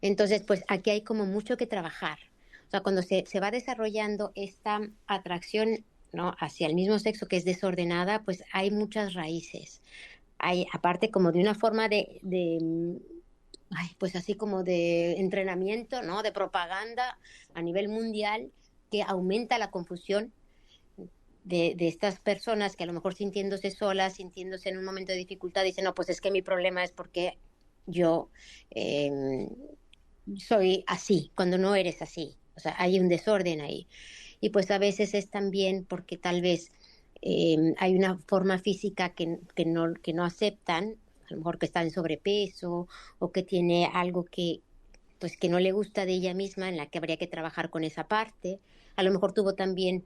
Entonces, pues aquí hay como mucho que trabajar. O sea, cuando se va desarrollando esta atracción, ¿no?, hacia el mismo sexo que es desordenada, pues hay muchas raíces. Hay, aparte como de una forma pues así como de entrenamiento, ¿no?, de propaganda a nivel mundial que aumenta la confusión de estas personas que a lo mejor sintiéndose solas, sintiéndose en un momento de dificultad, dicen, no, pues es que mi problema es porque yo eh, soy así, cuando no eres así. O sea, hay un desorden ahí. Y pues a veces es también porque tal vez hay una forma física que no aceptan, a lo mejor que está en sobrepeso o que tiene algo pues, que no le gusta de ella misma, en la que habría que trabajar con esa parte. A lo mejor tuvo también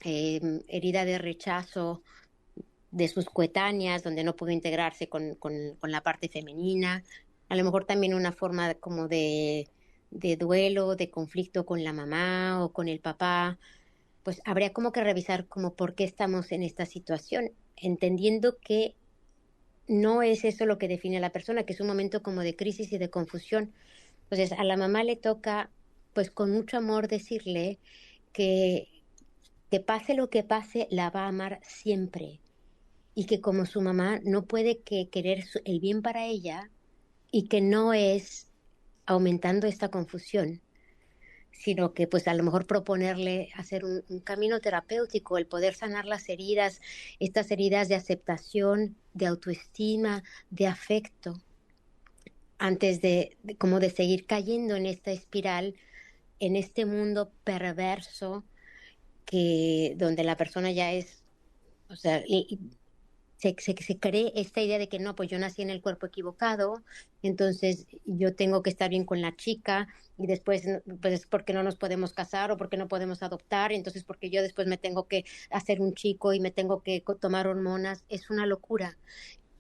herida de rechazo de sus coetáneas, donde no pudo integrarse con la parte femenina. A lo mejor también una forma como de duelo, de conflicto con la mamá o con el papá. Pues habría como que revisar como por qué estamos en esta situación, entendiendo que no es eso lo que define a la persona, que es un momento como de crisis y de confusión. Entonces a la mamá le toca, pues con mucho amor, decirle que pase lo que pase, la va a amar siempre, y que como su mamá no puede que querer el bien para ella, y que no es aumentando esta confusión, sino que pues a lo mejor proponerle hacer un camino terapéutico, el poder sanar las heridas, estas heridas de aceptación, de autoestima, de afecto, antes como de seguir cayendo en esta espiral, en este mundo perverso donde la persona ya es, o sea, se cree esta idea de que no, pues yo nací en el cuerpo equivocado, entonces yo tengo que estar bien con la chica, y después pues es porque no nos podemos casar o porque no podemos adoptar, entonces porque yo después me tengo que hacer un chico y me tengo que tomar hormonas. Es una locura.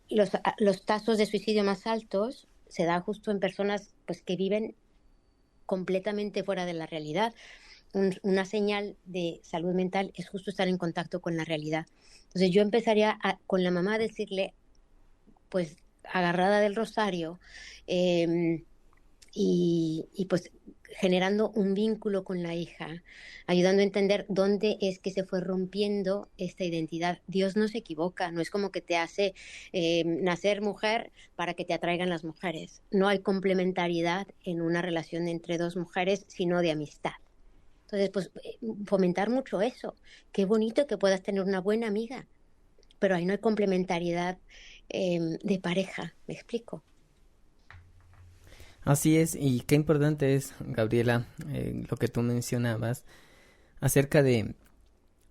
Los casos de suicidio más altos se dan justo en personas pues que viven completamente fuera de la realidad. Una señal de salud mental es justo estar en contacto con la realidad. Entonces yo empezaría con la mamá a decirle, pues agarrada del rosario, y pues generando un vínculo con la hija, ayudando a entender dónde es que se fue rompiendo esta identidad. Dios no se equivoca, no es como que te hace nacer mujer para que te atraigan las mujeres. No hay complementariedad en una relación entre dos mujeres, sino de amistad. Entonces, pues fomentar mucho eso. Qué bonito que puedas tener una buena amiga, pero ahí no hay complementariedad de pareja, ¿me explico? Así es, y qué importante es, Gabriela, lo que tú mencionabas acerca de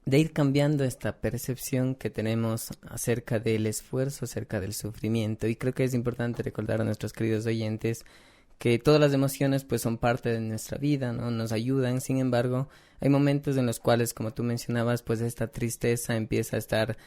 ir cambiando esta percepción que tenemos acerca del esfuerzo, acerca del sufrimiento. Y creo que es importante recordar a nuestros queridos oyentes que todas las emociones pues son parte de nuestra vida, ¿no? Nos ayudan. Sin embargo, hay momentos en los cuales, como tú mencionabas, pues esta tristeza empieza a estar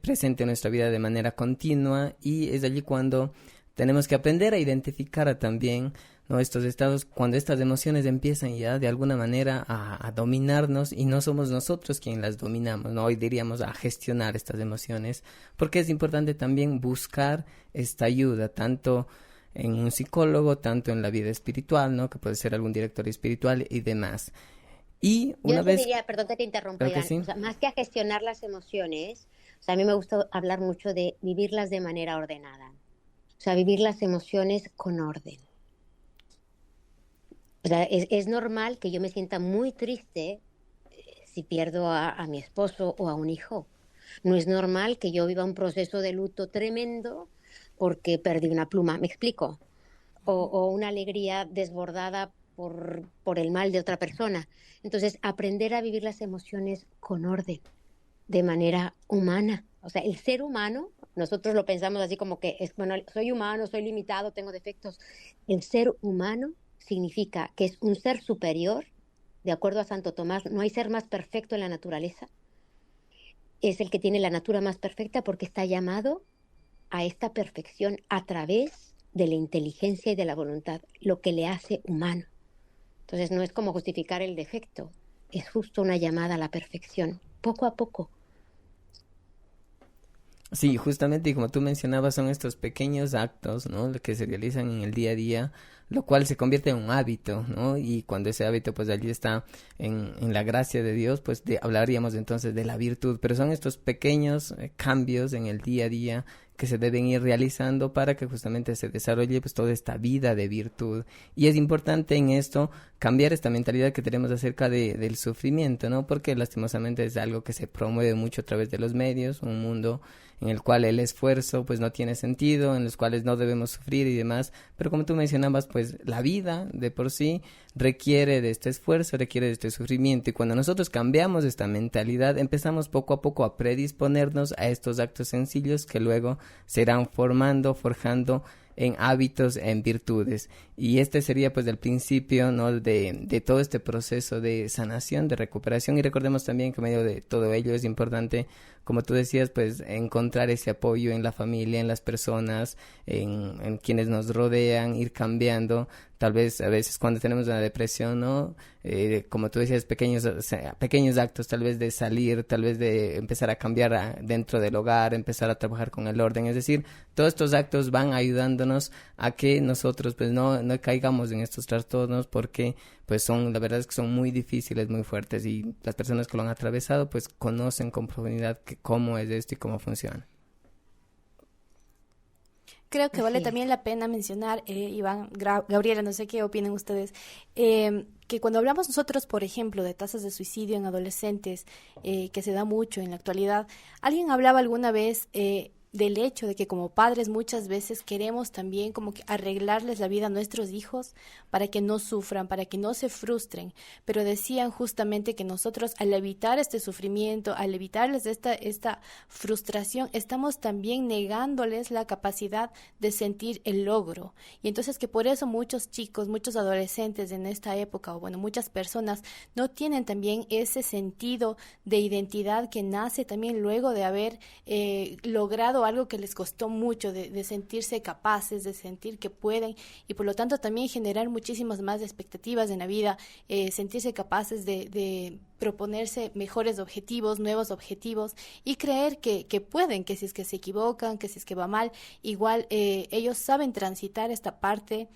presente en nuestra vida de manera continua, y es allí cuando tenemos que aprender a identificar también, ¿no?, estos estados, cuando estas emociones empiezan ya de alguna manera a dominarnos, y no somos nosotros quienes las dominamos, ¿no? Hoy diríamos a gestionar estas emociones, porque es importante también buscar esta ayuda, tanto en un psicólogo, tanto en la vida espiritual, ¿no?, que puede ser algún director espiritual y demás. Y una Yo vez... diría, perdón que te interrumpa, Creo que Iván, sí. o sea, más que a gestionar las emociones, o sea, a mí me gusta hablar mucho de vivirlas de manera ordenada. O sea, vivir las emociones con orden. O sea, es normal que yo me sienta muy triste si pierdo a mi esposo o a un hijo. No es normal que yo viva un proceso de luto tremendo porque perdí una pluma, ¿me explico? O una alegría desbordada por el mal de otra persona. Entonces, aprender a vivir las emociones con orden, de manera humana. O sea, el ser humano, nosotros lo pensamos así como que es, bueno, soy humano, soy limitado, tengo defectos. El ser humano significa que es un ser superior, de acuerdo a Santo Tomás. No hay ser más perfecto en la naturaleza. Es el que tiene la natura más perfecta porque está llamado a esta perfección a través de la inteligencia y de la voluntad, lo que le hace humano. Entonces no es como justificar el defecto, es justo una llamada a la perfección, poco a poco. Sí, justamente, y como tú mencionabas, son estos pequeños actos, ¿no? Lo que se realizan en el día a día, lo cual se convierte en un hábito, ¿no? Y cuando ese hábito, pues allí está en la gracia de Dios, pues hablaríamos entonces de la virtud, pero son estos pequeños cambios en el día a día que se deben ir realizando para que justamente se desarrolle pues toda esta vida de virtud. Y es importante en esto cambiar esta mentalidad que tenemos acerca del sufrimiento, ¿no? Porque lastimosamente es algo que se promueve mucho a través de los medios, un mundo en el cual el esfuerzo pues no tiene sentido, en los cuales no debemos sufrir y demás, pero como tú mencionabas, pues la vida de por sí requiere de este esfuerzo, requiere de este sufrimiento, y cuando nosotros cambiamos esta mentalidad, empezamos poco a poco a predisponernos a estos actos sencillos que luego se irán formando, forjando en hábitos, en virtudes. Y este sería pues el principio, ¿no? de todo este proceso de sanación, de recuperación. Y recordemos también que en medio de todo ello es importante, como tú decías, pues encontrar ese apoyo en la familia, en las personas, en quienes nos rodean, ir cambiando. Tal vez a veces cuando tenemos una depresión, ¿no? Como tú decías, pequeños actos, tal vez de salir, tal vez de empezar a cambiar dentro del hogar, empezar a trabajar con el orden. Es decir, todos estos actos van ayudándonos a que nosotros pues no caigamos en estos trastornos, porque pues la verdad es que son muy difíciles, muy fuertes, y las personas que lo han atravesado pues conocen con profundidad cómo es esto y cómo funciona. Creo que vale Así es. también la pena mencionar, Iván, Gabriela, no sé qué opinan ustedes, que cuando hablamos nosotros, por ejemplo, de tasas de suicidio en adolescentes, que se da mucho en la actualidad, alguien hablaba alguna vez del hecho de que como padres muchas veces queremos también como que arreglarles la vida a nuestros hijos para que no sufran, para que no se frustren, pero decían justamente que nosotros al evitar este sufrimiento, al evitarles esta frustración, estamos también negándoles la capacidad de sentir el logro. Y entonces que por eso muchos chicos, muchos adolescentes en esta época, o bueno, muchas personas no tienen también ese sentido de identidad que nace también luego de haber logrado algo que les costó mucho, de sentirse capaces, de sentir que pueden, y por lo tanto también generar muchísimas más expectativas en la vida, sentirse capaces de proponerse mejores objetivos, nuevos objetivos, y creer que pueden, que si es que se equivocan, que si es que va mal, igual ellos saben transitar esta parte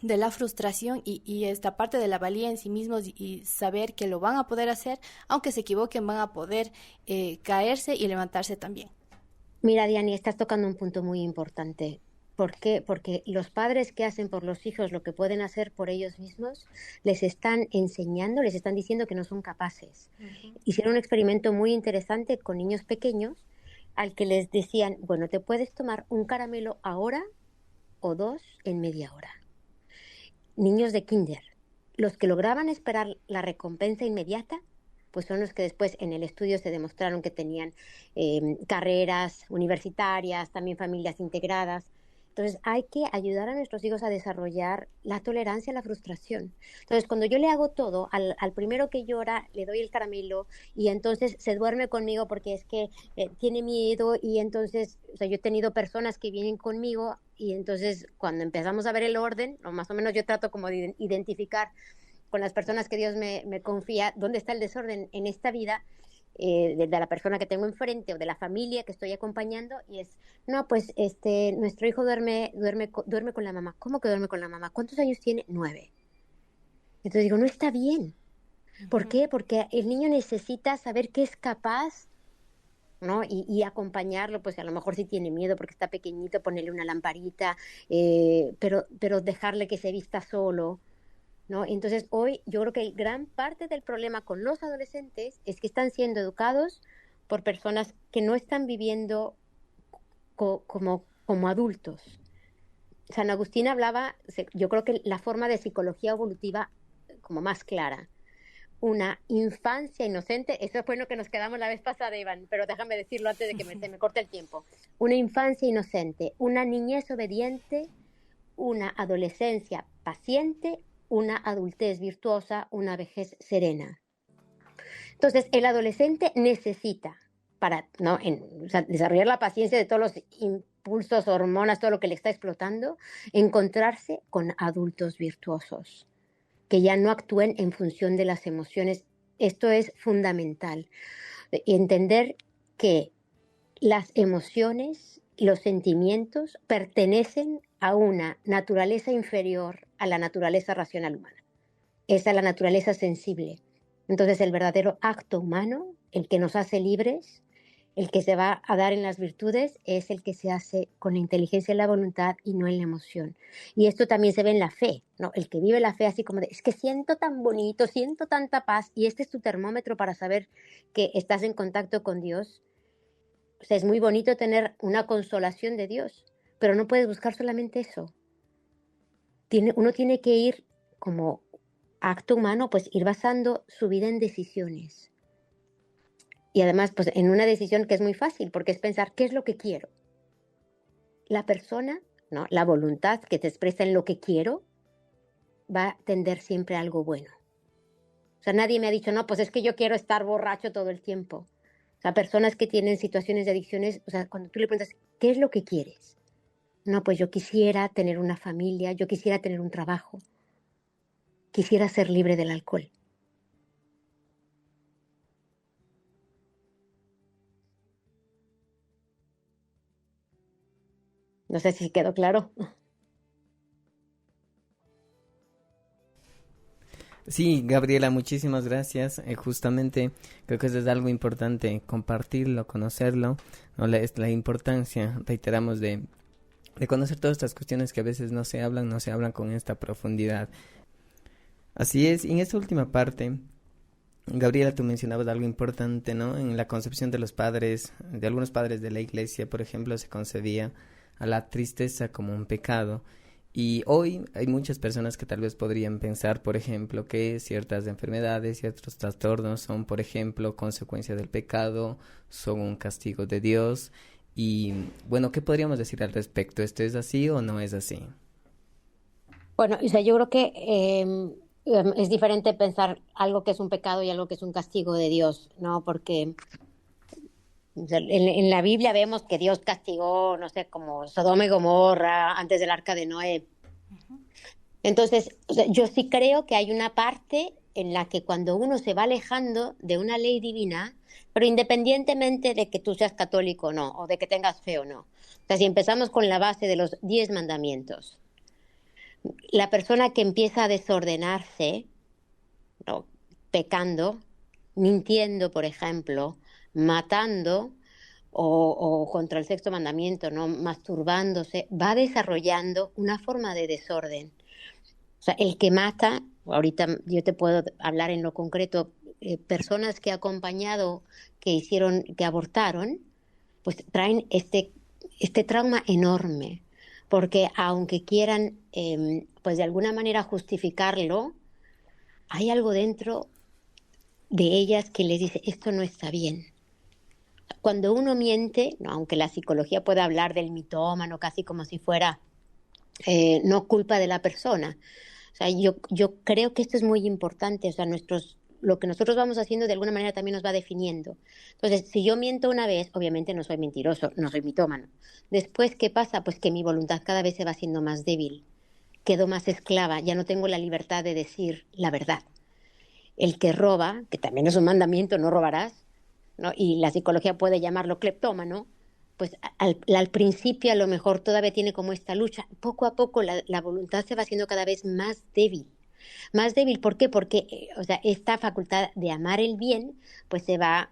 de la frustración y esta parte de la valía en sí mismos, y saber que lo van a poder hacer, aunque se equivoquen, van a poder caerse y levantarse también. Mira, Diani, estás tocando un punto muy importante. ¿Por qué? Porque los padres que hacen por los hijos lo que pueden hacer por ellos mismos, les están enseñando, les están diciendo que no son capaces. Hicieron un experimento muy interesante con niños pequeños al que les decían, bueno, te puedes tomar un caramelo ahora o dos en media hora. Niños de kinder, los que lograban esperar la recompensa inmediata, pues son los que después en el estudio se demostraron que tenían carreras universitarias, también familias integradas. Entonces hay que ayudar a nuestros hijos a desarrollar la tolerancia a la frustración. Entonces cuando yo le hago todo, al primero que llora le doy el caramelo y entonces se duerme conmigo porque es que tiene miedo, y entonces, o sea, yo he tenido personas que vienen conmigo y entonces cuando empezamos a ver el orden, o más o menos yo trato como de identificar con las personas que Dios me confía, dónde está el desorden en esta vida, de la persona que tengo enfrente o de la familia que estoy acompañando, y es, no, pues nuestro hijo duerme con la mamá. ¿Cómo que duerme con la mamá? ¿Cuántos años tiene? 9. Entonces digo, no está bien. ¿Por qué? Porque el niño necesita saber que es capaz, ¿no? Y acompañarlo, pues a lo mejor si tiene miedo porque está pequeñito, ponerle una lamparita, pero dejarle que se vista solo, ¿no? Entonces hoy yo creo que gran parte del problema con los adolescentes es que están siendo educados por personas que no están viviendo como adultos. San Agustín hablaba, yo creo que la forma de psicología evolutiva como más clara, una infancia inocente, eso fue lo que nos quedamos la vez pasada, Iván, pero déjame decirlo antes de que se me corte el tiempo. Una infancia inocente, una niñez obediente, una adolescencia paciente, una adultez virtuosa, una vejez serena. Entonces, el adolescente necesita, para o sea, desarrollar la paciencia de todos los impulsos, hormonas, todo lo que le está explotando, encontrarse con adultos virtuosos, que ya no actúen en función de las emociones. Esto es fundamental. Entender que las emociones, los sentimientos pertenecen a una naturaleza inferior a la naturaleza racional humana. Esa es la naturaleza sensible. Entonces el verdadero acto humano, el que nos hace libres, el que se va a dar en las virtudes, es el que se hace con la inteligencia y la voluntad y no en la emoción. Y esto también se ve en la fe, ¿no? El que vive la fe así como de, es que siento tan bonito, siento tanta paz, y este es tu termómetro para saber que estás en contacto con Dios. O sea, es muy bonito tener una consolación de Dios, pero no puedes buscar solamente eso. Uno tiene que ir como acto humano, pues ir basando su vida en decisiones. Y además, pues en una decisión que es muy fácil, porque es pensar, ¿qué es lo que quiero? La persona, ¿no? La voluntad que te expresa en lo que quiero, va a tender siempre a algo bueno. O sea, nadie me ha dicho, no, pues es que yo quiero estar borracho todo el tiempo. O sea, personas que tienen situaciones de adicciones, o sea, cuando tú le preguntas, ¿qué es lo que quieres? No, pues yo quisiera tener una familia, yo quisiera tener un trabajo, quisiera ser libre del alcohol. No sé si quedó claro. Sí, Gabriela, muchísimas gracias. Justamente creo que eso es algo importante, compartirlo, conocerlo, ¿no? Es la importancia, reiteramos, de conocer todas estas cuestiones que a veces no se hablan con esta profundidad. Así es, y en esta última parte, Gabriela, tú mencionabas algo importante, ¿no? En la concepción de los padres, de algunos padres de la iglesia, por ejemplo, se concebía a la tristeza como un pecado. Y hoy hay muchas personas que tal vez podrían pensar, por ejemplo, que ciertas enfermedades, ciertos trastornos son, por ejemplo, consecuencia del pecado, son un castigo de Dios. Y bueno, ¿qué podríamos decir al respecto? ¿Esto es así o no es así? Bueno, o sea, yo creo que es diferente pensar algo que es un pecado y algo que es un castigo de Dios, ¿no? Porque o sea, en la Biblia vemos que Dios castigó, no sé, como Sodoma y Gomorra antes del arca de Noé. Entonces, o sea, yo sí creo que hay una parte en la que cuando uno se va alejando de una ley divina, pero independientemente de que tú seas católico o no, o de que tengas fe o no. O sea, si empezamos con la base de los 10 mandamientos, la persona que empieza a desordenarse, ¿no? Pecando, mintiendo, por ejemplo, matando o contra el sexto mandamiento, ¿no? Masturbándose, va desarrollando una forma de desorden. O sea, el que mata, ahorita yo te puedo hablar en lo concreto, personas que he acompañado que abortaron, pues traen este trauma enorme, porque aunque quieran, pues de alguna manera justificarlo, hay algo dentro de ellas que les dice, esto no está bien. Cuando uno miente, ¿no? Aunque la psicología pueda hablar del mitómano casi como si fuera no culpa de la persona. O sea, yo creo que esto es muy importante. O sea, lo que nosotros vamos haciendo de alguna manera también nos va definiendo. Entonces, si yo miento una vez, obviamente no soy mentiroso, no soy mitómano. Después, ¿qué pasa? Pues que mi voluntad cada vez se va haciendo más débil. Quedo más esclava, ya no tengo la libertad de decir la verdad. El que roba, que también es un mandamiento, no robarás, ¿no? Y la psicología puede llamarlo cleptómano, pues al principio a lo mejor todavía tiene como esta lucha. Poco a poco la voluntad se va haciendo cada vez más débil. Más débil, ¿por qué? Porque o sea, esta facultad de amar el bien, pues se va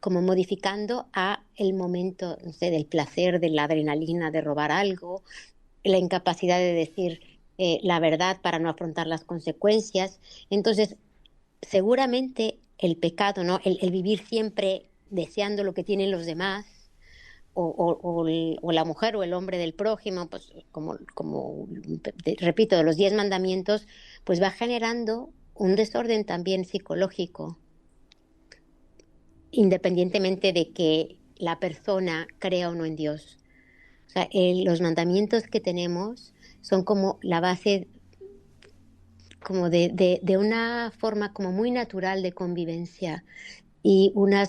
como modificando a el momento, no sé, del placer, de la adrenalina, de robar algo, la incapacidad de decir la verdad para no afrontar las consecuencias. Entonces, seguramente el pecado, ¿no? El vivir siempre deseando lo que tienen los demás, o la mujer o el hombre del prójimo, pues repito, de los 10 mandamientos, pues va generando un desorden también psicológico, independientemente de que la persona crea o no en Dios. O sea, los mandamientos que tenemos son como la base como de una forma como muy natural de convivencia y una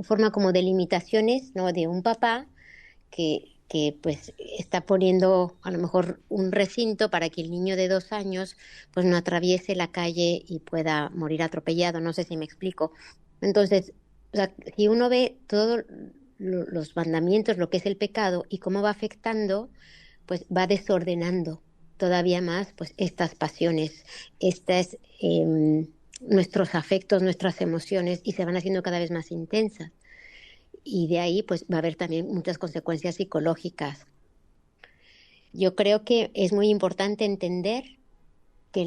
forma como de limitaciones, ¿no? De un papá que pues está poniendo a lo mejor un recinto para que el niño de 2 años pues no atraviese la calle y pueda morir atropellado, no sé si me explico. Entonces, o sea, si uno ve todo los mandamientos, lo que es el pecado y cómo va afectando, pues va desordenando todavía más pues estas pasiones, nuestros afectos, nuestras emociones, y se van haciendo cada vez más intensas. Y de ahí pues va a haber también muchas consecuencias psicológicas. Yo creo que es muy importante entender que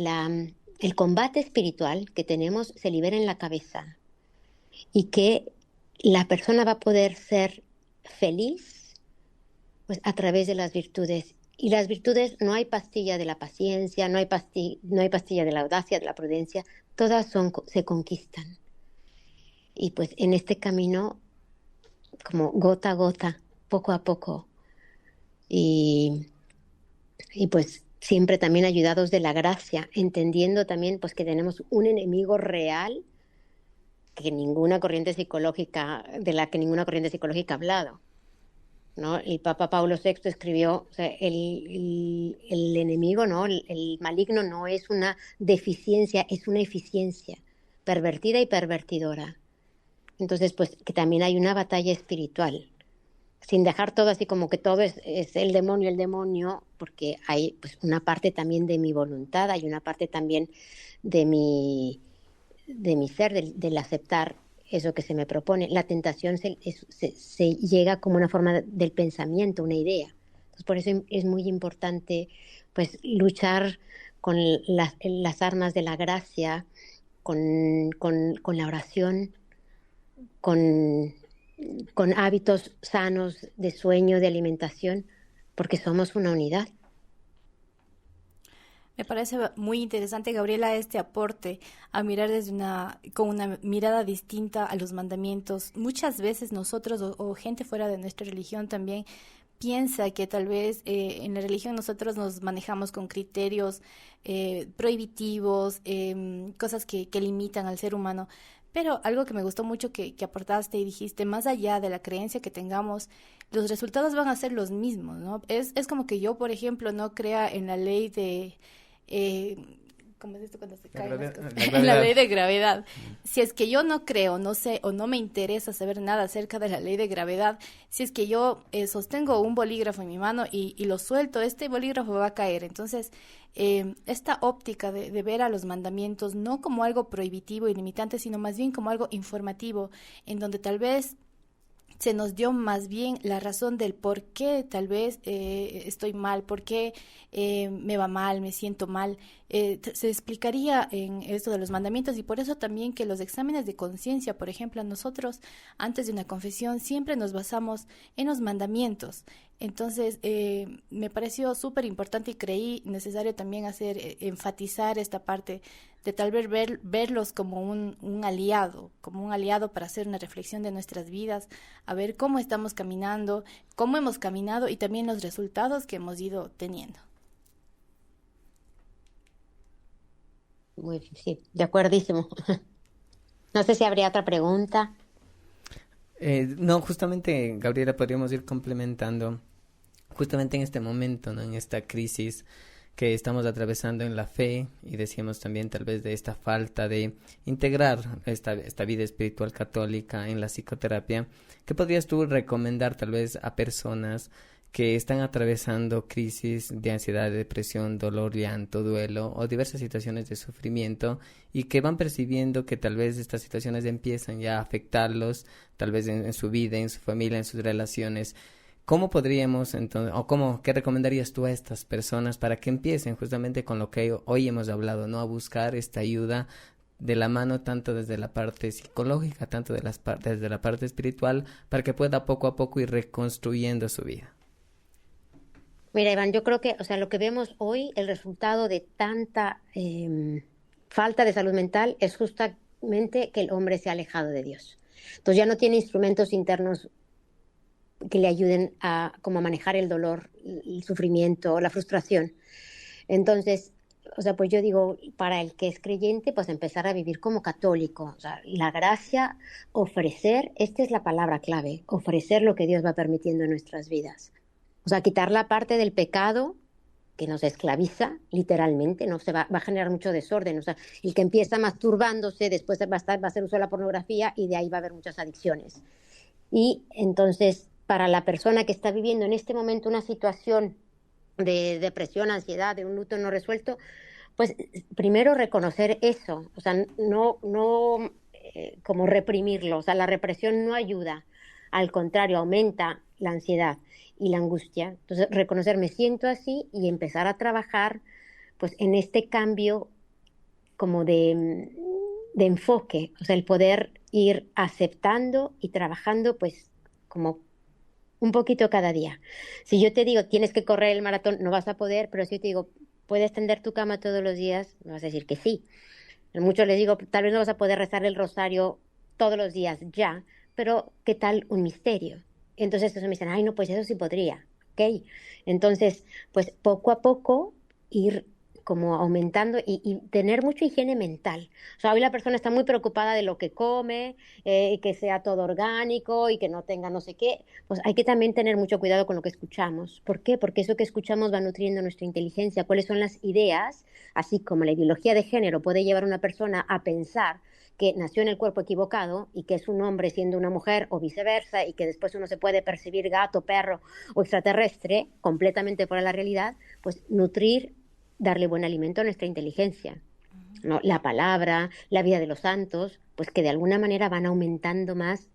el combate espiritual que tenemos se libera en la cabeza y que la persona va a poder ser feliz pues a través de las virtudes. Y las virtudes, no hay pastilla de la paciencia, no hay pastilla de la audacia, de la prudencia, todas se conquistan. Y pues en este camino, como gota a gota, poco a poco, y pues siempre también ayudados de la gracia, entendiendo también pues que tenemos un enemigo real de la que ninguna corriente psicológica ha hablado, ¿no? El Papa Paulo VI escribió, o sea, el enemigo, ¿no? El maligno no es una deficiencia, es una eficiencia pervertida y pervertidora. Entonces, pues que también hay una batalla espiritual, sin dejar todo así como que todo es el demonio, porque hay pues una parte también de mi voluntad, hay una parte también de mi ser, del aceptar eso que se me propone. La tentación se llega como una forma del pensamiento, una idea. Entonces, por eso es muy importante pues luchar con las armas de la gracia, con la oración, con hábitos sanos de sueño, de alimentación, porque somos una unidad. Me parece muy interesante, Gabriela, este aporte a mirar con una mirada distinta a los mandamientos. Muchas veces nosotros o gente fuera de nuestra religión también piensa que tal vez en la religión nosotros nos manejamos con criterios prohibitivos, cosas que limitan al ser humano. Pero algo que me gustó mucho que aportaste y dijiste, más allá de la creencia que tengamos, los resultados van a ser los mismos, ¿no? Es como que yo, por ejemplo, no crea en la ley de... ¿cómo es esto cuando se caen las cosas? En la ley de gravedad. Si es que yo no creo, no sé o no me interesa saber nada acerca de la ley de gravedad, si es que yo sostengo un bolígrafo en mi mano y lo suelto, este bolígrafo va a caer. Entonces, esta óptica de ver a los mandamientos no como algo prohibitivo y limitante, sino más bien como algo informativo, en donde tal vez se nos dio más bien la razón del por qué tal vez estoy mal, por qué me va mal, me siento mal. Se explicaría en esto de los mandamientos, y por eso también que los exámenes de conciencia, por ejemplo, nosotros antes de una confesión siempre nos basamos en los mandamientos. Entonces, me pareció súper importante y creí necesario también enfatizar esta parte de tal vez verlos como un aliado para hacer una reflexión de nuestras vidas, a ver cómo estamos caminando, cómo hemos caminado y también los resultados que hemos ido teniendo. Sí, de acuerdísimo. No sé si habría otra pregunta. No, justamente, Gabriela, podríamos ir complementando justamente en este momento, ¿no? En esta crisis que estamos atravesando en la fe, y decíamos también tal vez de esta falta de integrar esta vida espiritual católica en la psicoterapia. ¿Qué podrías tú recomendar tal vez a personas que están atravesando crisis de ansiedad, depresión, dolor, llanto, duelo o diversas situaciones de sufrimiento, y que van percibiendo que tal vez estas situaciones empiezan ya a afectarlos, tal vez en su vida, en su familia, en sus relaciones? ¿Cómo podríamos entonces, qué recomendarías tú a estas personas para que empiecen justamente con lo que hoy hemos hablado, ¿no? A buscar esta ayuda de la mano, tanto desde la parte psicológica, tanto desde la parte espiritual, para que pueda poco a poco ir reconstruyendo su vida? Mira, Iván, yo creo que, o sea, lo que vemos hoy, el resultado de tanta falta de salud mental es justamente que el hombre se ha alejado de Dios. Entonces ya no tiene instrumentos internos que le ayuden a como a manejar el dolor, el sufrimiento, la frustración. Entonces, o sea, pues yo digo, para el que es creyente, pues empezar a vivir como católico. O sea, la gracia, ofrecer, esta es la palabra clave, ofrecer lo que Dios va permitiendo en nuestras vidas. O sea, quitar la parte del pecado que nos esclaviza, literalmente, ¿no? Va a generar mucho desorden. O sea, el que empieza masturbándose, después va a hacer uso de la pornografía y de ahí va a haber muchas adicciones. Y entonces, para la persona que está viviendo en este momento una situación de depresión, ansiedad, de un luto no resuelto, pues primero reconocer eso, o sea, no como reprimirlo, o sea, la represión no ayuda, al contrario, aumenta la ansiedad y la angustia. Entonces, reconocer, me siento así y empezar a trabajar pues en este cambio como de enfoque, o sea, el poder ir aceptando y trabajando pues como un poquito cada día. Si yo te digo, tienes que correr el maratón, no vas a poder, pero si yo te digo, ¿puedes tender tu cama todos los días? Me vas a decir que sí. A muchos les digo, tal vez no vas a poder rezar el rosario todos los días ya, pero ¿qué tal un misterio? Entonces eso me dicen, ay, no, pues eso sí podría, ¿ok? Entonces, pues poco a poco ir como aumentando y tener mucha higiene mental. O sea, hoy la persona está muy preocupada de lo que come, que sea todo orgánico y que no tenga no sé qué. Pues hay que también tener mucho cuidado con lo que escuchamos. ¿Por qué? Porque eso que escuchamos va nutriendo nuestra inteligencia. ¿Cuáles son las ideas? Así como la ideología de género puede llevar a una persona a pensar que nació en el cuerpo equivocado y que es un hombre siendo una mujer o viceversa y que después uno se puede percibir gato, perro o extraterrestre completamente fuera de la realidad, pues nutrir, darle buen alimento a nuestra inteligencia, ¿no? La palabra, la vida de los santos, pues que de alguna manera van aumentando más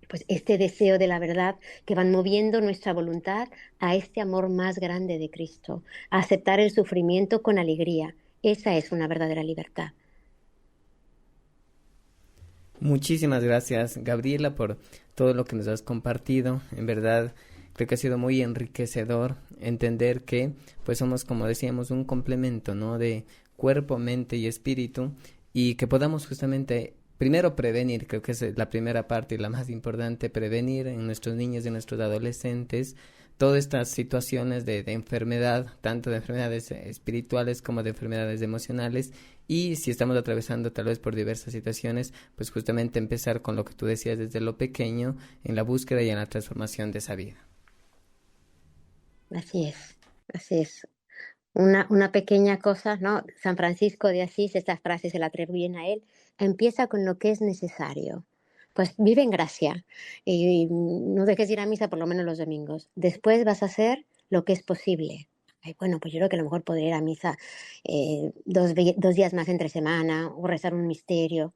pues este deseo de la verdad, que van moviendo nuestra voluntad a este amor más grande de Cristo, a aceptar el sufrimiento con alegría. Esa es una verdadera libertad. Muchísimas gracias, Gabriela, por todo lo que nos has compartido. En verdad, creo que ha sido muy enriquecedor entender que, pues, somos, como decíamos, un complemento, ¿no? De cuerpo, mente y espíritu, y que podamos justamente primero prevenir, creo que es la primera parte y la más importante, prevenir en nuestros niños y en nuestros adolescentes todas estas situaciones de enfermedad, tanto de enfermedades espirituales como de enfermedades emocionales, y si estamos atravesando tal vez por diversas situaciones, pues justamente empezar con lo que tú decías desde lo pequeño, en la búsqueda y en la transformación de esa vida. Así es, así es. Una pequeña cosa, ¿no? San Francisco de Asís, estas frases se la atribuyen a él, empieza con lo que es necesario. Pues vive en gracia y no dejes de ir a misa por lo menos los domingos. Después vas a hacer lo que es posible. Ay, bueno, pues yo creo que a lo mejor podría ir a misa 2 días más entre semana o rezar un misterio.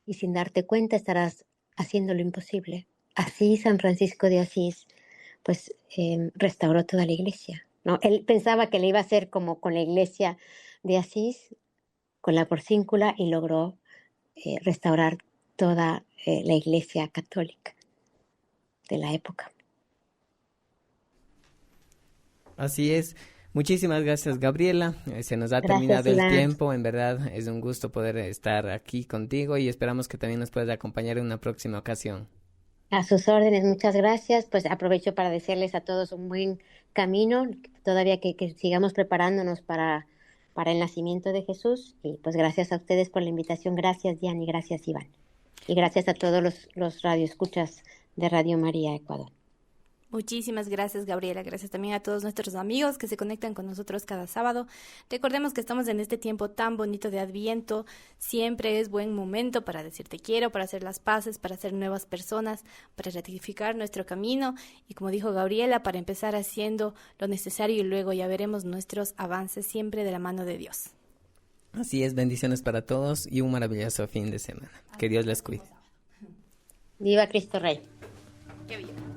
Y sin darte cuenta estarás haciendo lo imposible. Así San Francisco de Asís pues restauró toda la iglesia, ¿no? Él pensaba que le iba a hacer como con la iglesia de Asís, con la porcíncula, y logró restaurar toda la iglesia católica de la época. Así es. Muchísimas gracias, Gabriela. Se nos ha Gracias, terminado el Iván. tiempo. En verdad es un gusto poder estar aquí contigo y esperamos que también nos puedas acompañar en una próxima ocasión. A sus órdenes, muchas gracias. Pues aprovecho para desearles a todos un buen camino, todavía que sigamos preparándonos para el nacimiento de Jesús. Y pues gracias a ustedes por la invitación. Gracias, Diane, y gracias, Iván. Y gracias a todos los radioescuchas de Radio María Ecuador. Muchísimas gracias, Gabriela. Gracias también a todos nuestros amigos que se conectan con nosotros cada sábado. Recordemos que estamos en este tiempo tan bonito de Adviento. Siempre es buen momento para decir te quiero, para hacer las paces, para ser nuevas personas, para ratificar nuestro camino y, como dijo Gabriela, para empezar haciendo lo necesario y luego ya veremos nuestros avances siempre de la mano de Dios. Así es, bendiciones para todos y un maravilloso fin de semana. Que Dios les cuide. Viva Cristo Rey. Qué bien.